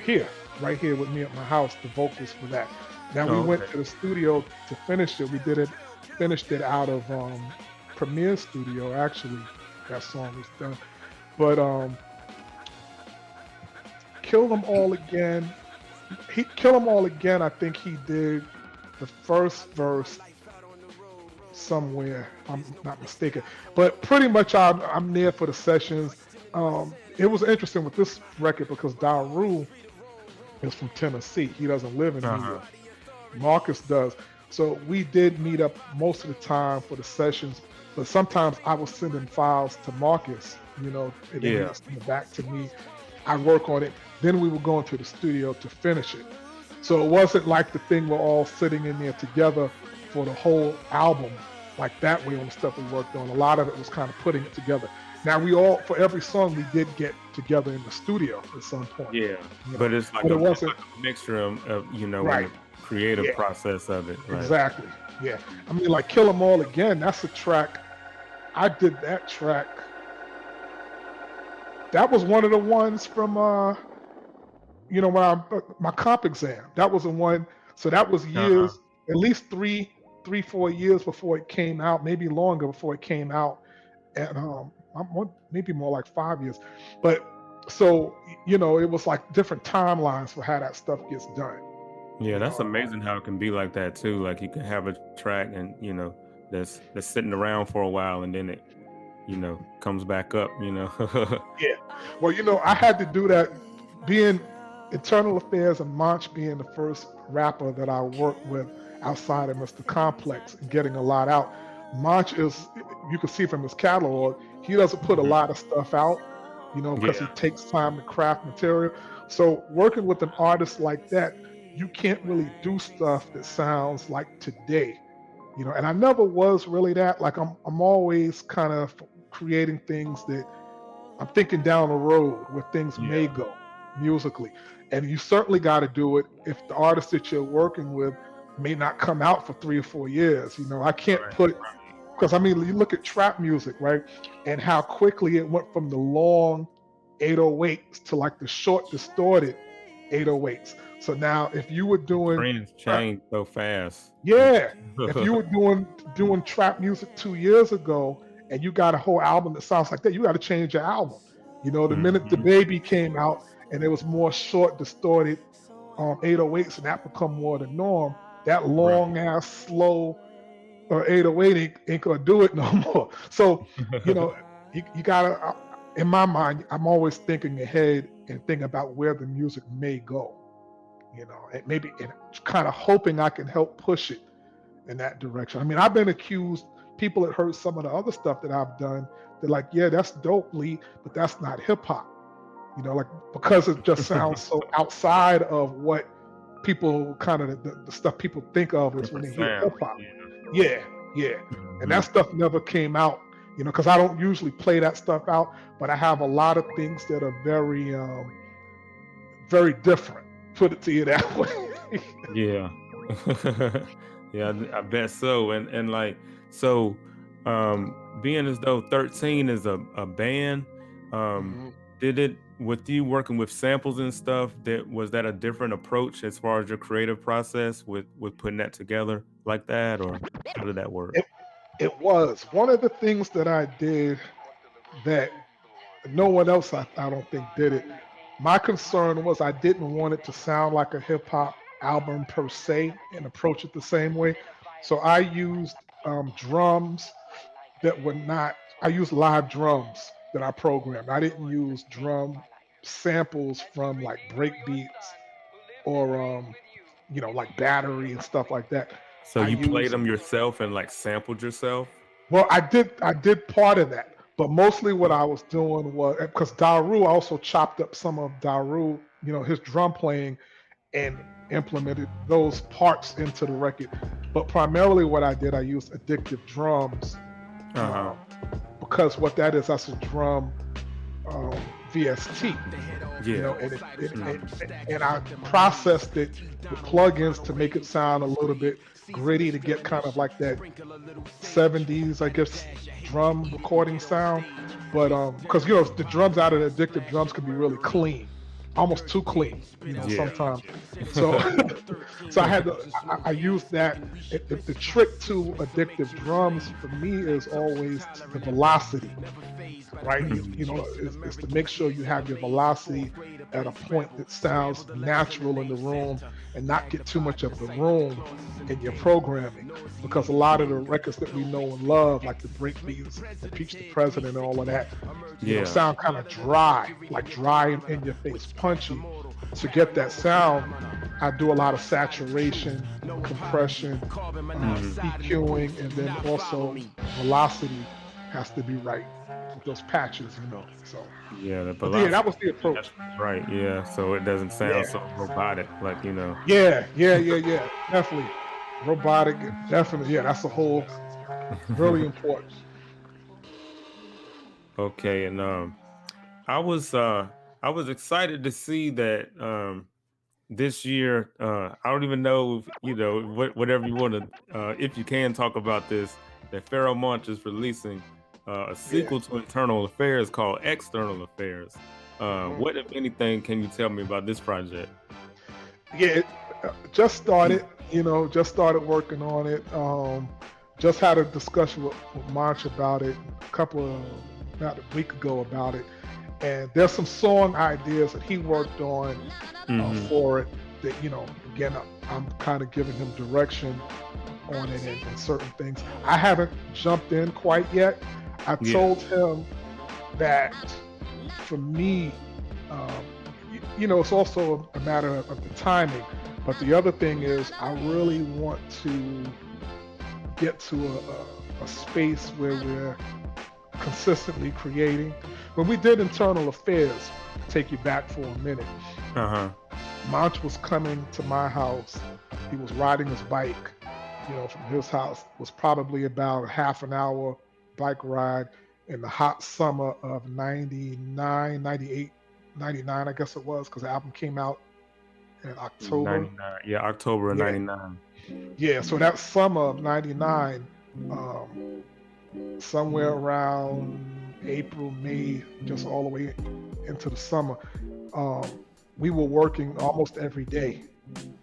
here, right here with me at my house, the vocals for that. Now we Oh, went okay. to the studio to finish it. We finished it out of Premiere Studio. Actually, that song was done. But Kill Them All Again. Kill Them All Again. I think he did the first verse somewhere. I'm not mistaken, but pretty much I'm there for the sessions. It was interesting with this record because Daru is from Tennessee. He doesn't live in New Uh-huh. York. Marcus does. So we did meet up most of the time for the sessions, but sometimes I was sending files to Marcus, and then he Yeah. would send it back to me. I work on it. Then we would go into the studio to finish it. So it wasn't like the thing we're all sitting in there together for the whole album, like that way on the stuff we worked on. A lot of it was kind of putting it together. Now for every song we did get together in the studio at some point. Yeah. But it's like But a, it it's wasn't like a mixture of in right. the creative Yeah, process of it. Right. exactly. Yeah. I mean, like Kill 'Em All Again, that's a track. I did that track. That was one of the ones from when my comp exam. That was the one. So that was Uh-huh. years, at least 4 years before it came out, maybe longer before it came out, and maybe more like 5 years. But so it was like different timelines for how that stuff gets done. Yeah, You that's know, amazing how it can be like that too. Like you can have a track and that's sitting around for a while and then it comes back up. yeah. Well, I had to do that, being Internal Affairs and Monch being the first rapper that I worked with outside of Mr. Complex and getting a lot out. Monch is, you can see from his catalog, he doesn't put a Mhm. lot of stuff out, because he Yeah. takes time to craft material. So working with an artist like that, you can't really do stuff that sounds like today. And I never was really that. Like I'm always kind of creating things that I'm thinking down the road where things may Yeah. go musically. And you certainly got to do it if the artist that you're working with may not come out for 3 or 4 years. I can't Right. put, because I mean, you look at trap music, right? And how quickly it went from the long 808s to like the short distorted 808s. So now if you were doing Trends trap, change so fast. yeah, if you were doing trap music 2 years ago and you got a whole album that sounds like that, you got to change your album. The minute the Mhm. baby came out and it was more short, distorted 808s, and that become more the norm, that Right. long ass slow 808 ain't gonna do it no more. So you know you gotta. In my mind, I'm always thinking ahead and thinking about where the music may go. And kind of hoping I can help push it in that direction. I mean, I've been accused, people that heard some of the other stuff that I've done, they're like, yeah, that's dope, Lee, but that's not hip hop. like because it just sounds so outside of what people kind of the stuff people think of is when Different they hear sound. hip hop. Yeah, yeah. And Mhm. that stuff never came out, because I don't usually play that stuff out, but I have a lot of things that are very, very different. Put it to you that way. Yeah. Yeah, I bet so. And like, so being as though 13 is a band, Mhm. did it with you working with samples and stuff, was that a different approach as far as your creative process with putting that together like that, or how did that work? It it was one of the things that I did that no one else I don't think did it. My concern was I didn't want it to sound like a hip hop album per se and approach it the same way. So I used drums that were not, I used live drums that I programmed. I didn't use drum samples from like break beats or like battery and stuff like that. So I you played used them yourself and like sampled yourself? Well, I did part of that, but mostly what I was doing was because Daru, I also chopped up some of Daru, his drum playing and implemented those parts into the record. But primarily what I did, I used addictive drums, Uh-huh. um, because what that is, that's a drum VST, Yeah. and I processed it with plugins to make it sound a little bit gritty to get kind of like that 70s, I guess, drum recording sound. But because the drums out of the addictive drums can be really clean, almost too clean, Yeah. sometimes. So so I had to I used that. The trick to addictive drums for me is always the velocity, right? Is to make sure you have your velocity at a point that sounds natural in the room and not get too much of the room in your programming. Because a lot of the records that we know and love, like the breakbeats, Impeach the President, and all of that, Yeah. sound kind of dry, like dry and in your face, punchy. To get that sound, I do a lot of saturation, compression, EQing, and then also velocity has to be right with those patches, So, Yeah, the but yeah, that velocity. was the approach. That's right. Yeah. So it doesn't sound Yeah, so robotic, like, yeah. Definitely robotic, definitely. Yeah, that's a whole really important. Okay, and I was uh I was excited to see that this year, I don't even know if, whatever you want to, if you can talk about this, that Pharaoh Monch is releasing a Yeah. sequel to Internal Affairs called External Affairs. Mhm. What, if anything, can you tell me about this project? Yeah, just started. Just started working on it. Just had a discussion with March about it about a week ago about it, and there's some song ideas that he worked on Mm-hmm. for it. That again, I'm kind of giving him direction on it and certain things. I haven't jumped in quite yet. I Yeah. told him that for me, um, it's also a matter of the timing. But the other thing is, I really want to get to a space where we're consistently creating. When we did Internal Affairs, to take you back for a minute, Uh-huh. Monch was coming to my house. He was riding his bike, from his house. It was probably about half an hour bike ride in the hot summer of 99, 98, 99, I guess it was, because the album came out in October. 99. Yeah, October of Yeah, 99. yeah. So that summer of 99, um, somewhere around April, May, just all the way into the summer, um, we were working almost every day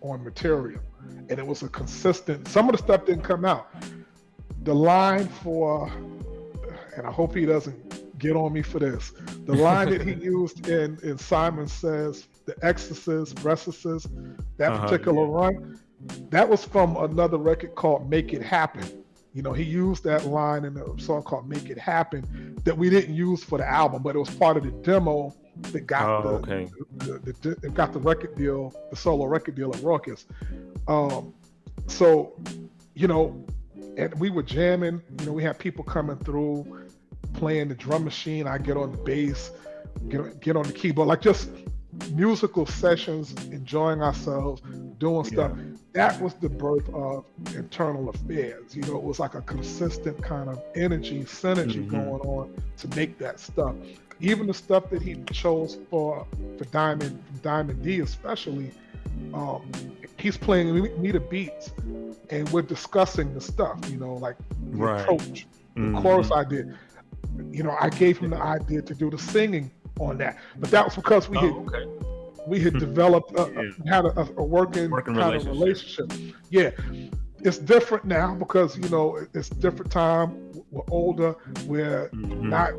on material. And it was a consistent, some of the stuff didn't come out. The line for, and I hope he doesn't get on me for this, the line that he used in Simon Says, The Exorcist, Restlessness, that particular run, that was from another record called Make It Happen. He used that line in a song called Make It Happen that we didn't use for the album, but it was part of the demo that got Oh, okay. it got the record deal, the solo record deal at Raucous. So, and we were jamming, we had people coming through playing the drum machine. I get on the bass. get on the keyboard, like just musical sessions, enjoying ourselves, doing stuff. That was the birth of Internal Affairs. You know, it was like a consistent kind of synergy going on to make that stuff. Even the stuff that he chose for Diamond D especially, he's playing me the beats, and we're discussing the stuff. You know, like the approach, the chorus idea. You know, I gave him the idea to do the singing on that, but that was because we had developed had a working kind of relationship. Yeah, it's different now because, you know, it's different time. We're older. We're not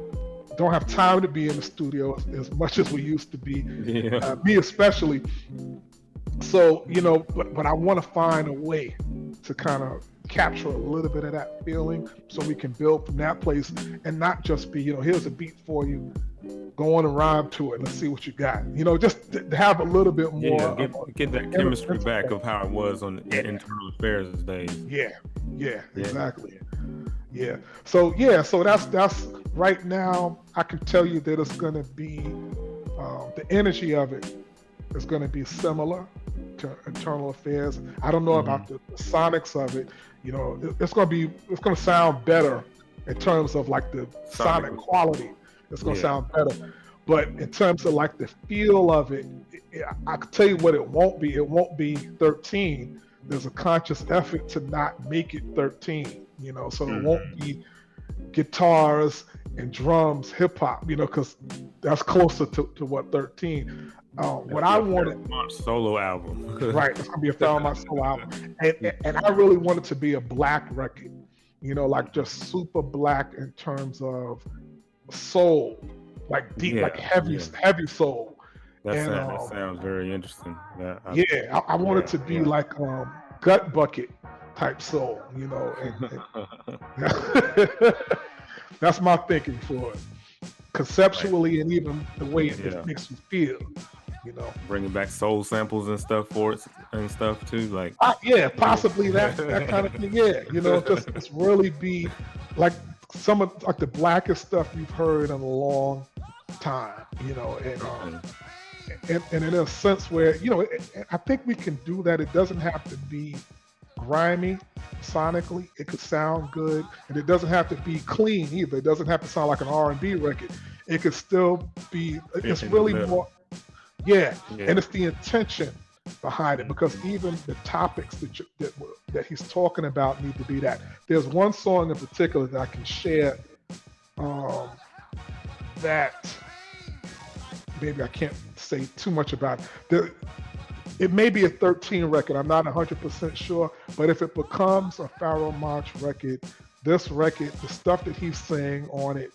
don't have time to be in the studio as much as we used to be. Me especially. So, you know, but I want to find a way to kind of capture a little bit of that feeling so we can build from that place and not just be, you know, here's a beat for you, go on and rhyme to it, let's see what you got. You know, just to have a little bit more. Get that chemistry back of how it was on Internal Affairs days. Yeah, exactly. Yeah. So that's right now, I can tell you that it's going to be, the energy of it is going to be similar to Internal Affairs. I don't know about the sonics of it. You know, it's going to sound better in terms of like the sonic quality. It's going to sound better. But in terms of like the feel of it, I can tell you what it won't be. It won't be 13. There's a conscious effort to not make it 13, you know, so it won't be guitars and drums, hip hop, you know, because that's closer to what 13. What I wanted, solo album, right? It's gonna be a Fairmont solo album, and I really wanted to be a black record, you know, like just super black in terms of soul, like deep, like heavy soul. That sounds very interesting. I wanted to be like gut bucket type soul, you know. And that's my thinking for it, conceptually, and even the way it makes you feel. You know, bringing back soul samples and stuff for it and stuff too, like possibly that kind of thing. Yeah, you know, just really be like some of like the blackest stuff you've heard in a long time. You know, and in a sense where, you know, I think we can do that. It doesn't have to be grimy sonically. It could sound good, and it doesn't have to be clean either. It doesn't have to sound like an R&B record. It could still be. It's really more. And it's the intention behind it, because even the topics that he's talking about need to be that. There's one song in particular that I can share that maybe I can't say too much about. It may be a 13 record. I'm not 100% sure, but if it becomes a Pharoah Monch record, this record, the stuff that he's saying on it,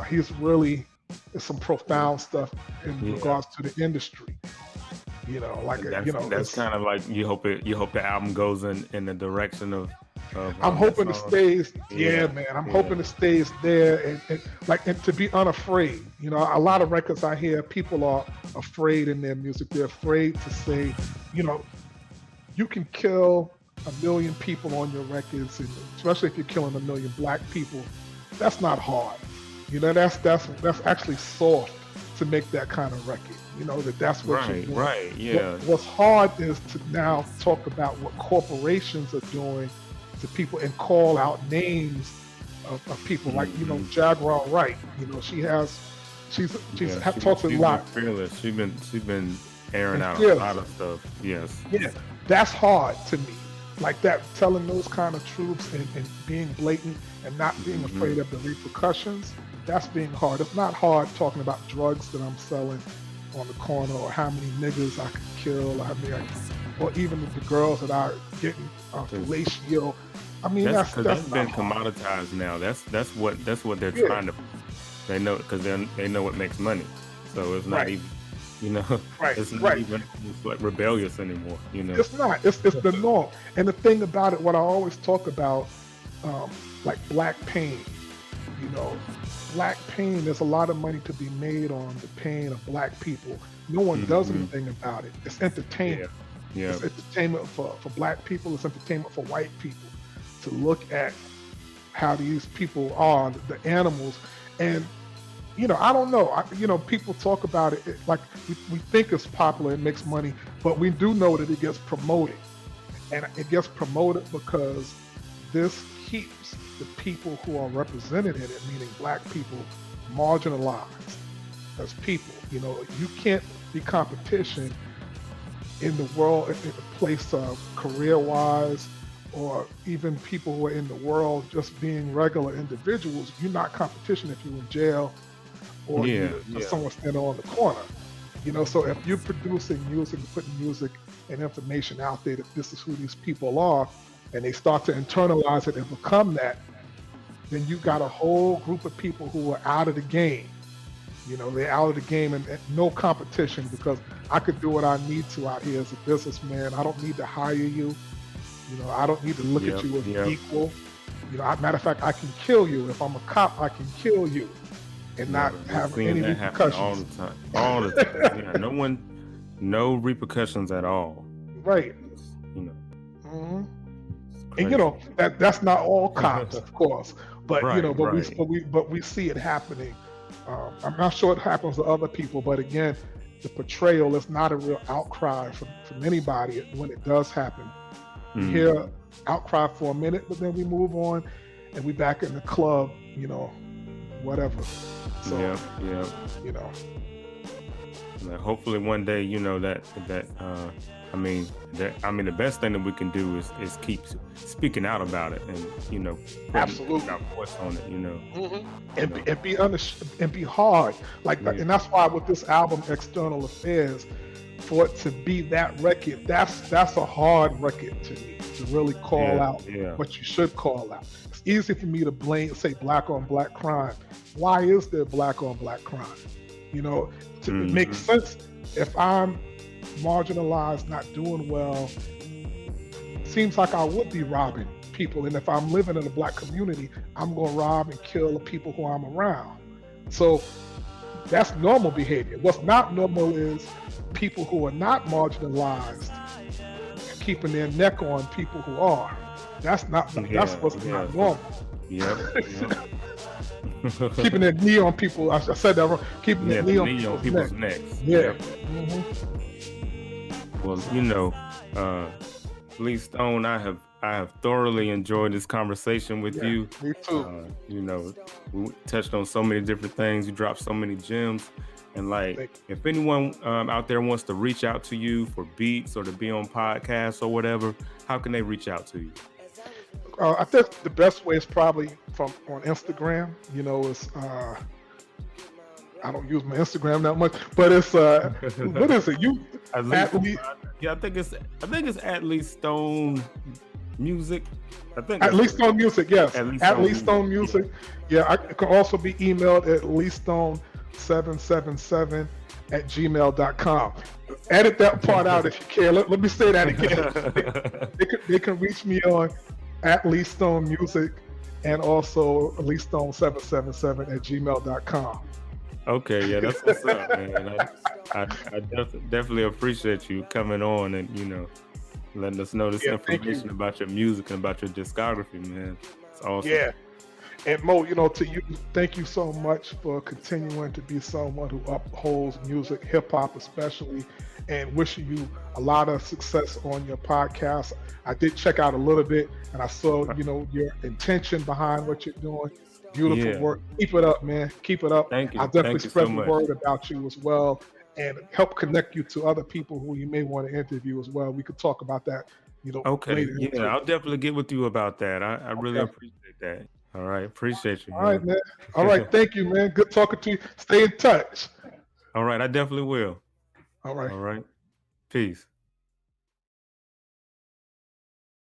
he's really, it's some profound stuff in regards to the industry. You know, like that's kind of like you hope the album goes in the direction of. I'm hoping it stays. Man. I'm hoping it stays there, and to be unafraid. You know, a lot of records I hear, people are afraid in their music. They're afraid to say, you know, you can kill 1 million people on your records, and especially if you're killing 1 million black people. That's not hard. You know, that's actually soft to make that kind of record. You know, that's what you're doing. Right, yeah. What's hard is to now talk about what corporations are doing to people and call out names of people, like, you know, Jaguar Wright. You know, she's talked a lot. Fearless. She's been airing out a lot of stuff. Yes. Yeah, that's hard to me. Like that, telling those kind of truths and being blatant and not being afraid of the repercussions. That's being hard. It's not hard talking about drugs that I'm selling on the corner, or how many niggas I could kill, or how many or even the girls that are getting fellatio. I mean, that's been commoditized now. That's what they're trying to. They know, because they know what makes money. So it's not even, you know, it's not even like rebellious anymore. You know, it's not. It's the norm. And the thing about it, what I always talk about, like black pain. You know, black pain. There's a lot of money to be made on the pain of black people. No one does anything about it. It's entertainment. Yeah. It's entertainment for black people. It's entertainment for white people to look at how these people are, the animals. And I don't know. People talk about it, like we think it's popular, it makes money, but we do know that it gets promoted. And it gets promoted because this keeps the people who are represented in it, meaning black people, marginalized as people. You can't be competition in the world, in the place of career-wise, or even people who are in the world just being regular individuals. You're not competition if you're in jail or someone standing on the corner. So if you're producing music, putting music and information out there that this is who these people are, and they start to internalize it and become that, then you got a whole group of people who are out of the game. They're out of the game and no competition, because I could do what I need to out here as a businessman. I don't need to hire you. I don't need to look at you as equal. Matter of fact, I can kill you. If I'm a cop, I can kill you and not have any repercussions. All the time. All the time. No repercussions at all. Right. Mm-hmm. And that's not all cops, of course, but we see it happening. I'm not sure it happens to other people, but again, the portrayal is not a real outcry from anybody when it does happen. You hear outcry for a minute, but then we move on and we back in the club, whatever. So, hopefully one day, the best thing that we can do is keep speaking out about it, and absolutely our voice on it, mm-hmm. and be hard, and that's why with this album, External Affairs, for it to be that record, that's a hard record to me, to really call out what you should call out. It's easy for me to say black on black crime. Why is there black on black crime? To make sense, if I'm marginalized, not doing well, seems like I would be robbing people. And if I'm living in a black community, I'm going to rob and kill the people who I'm around. So that's normal behavior. What's not normal is people who are not marginalized keeping their neck on people who are. That's what's not normal. Keeping their knee on people. I said that wrong. Keeping their knee on people's necks. Yeah. Mm-hmm. Well, Lee Stone, I have thoroughly enjoyed this conversation with you. Me too. We touched on so many different things. You dropped so many gems. And if anyone out there wants to reach out to you for beats or to be on podcasts or whatever, how can they reach out to you? I think the best way is probably on Instagram. It's I don't use my Instagram that much, but it's what is it? I think it's at Lee Stone Music. I think at Lee Stone Music, yes. At Lee Stone Music. Yeah, it can also be emailed at leestone777@gmail.com. Edit that part out if you care. Let me say that again. They can reach me on at Lee Stone Music and also leestone777@gmail.com. Okay, yeah, that's what's up, man. I definitely appreciate you coming on and letting us know this information about your music and about your discography, man. It's awesome. Yeah. And Mo, to you, thank you so much for continuing to be someone who upholds music, hip hop especially, and wishing you a lot of success on your podcast. I did check out a little bit and I saw, your intention behind what you're doing. Beautiful work. Keep it up, man. Keep it up. Thank you. I'll definitely spread the word about you as well and help connect you to other people who you may want to interview as well. We could talk about that, Okay. Yeah, I'll definitely get with you about that. I really appreciate that. All right. Appreciate you, man. All right, man. All right. Thank you, man. Good talking to you. Stay in touch. All right. I definitely will. All right. All right. Peace.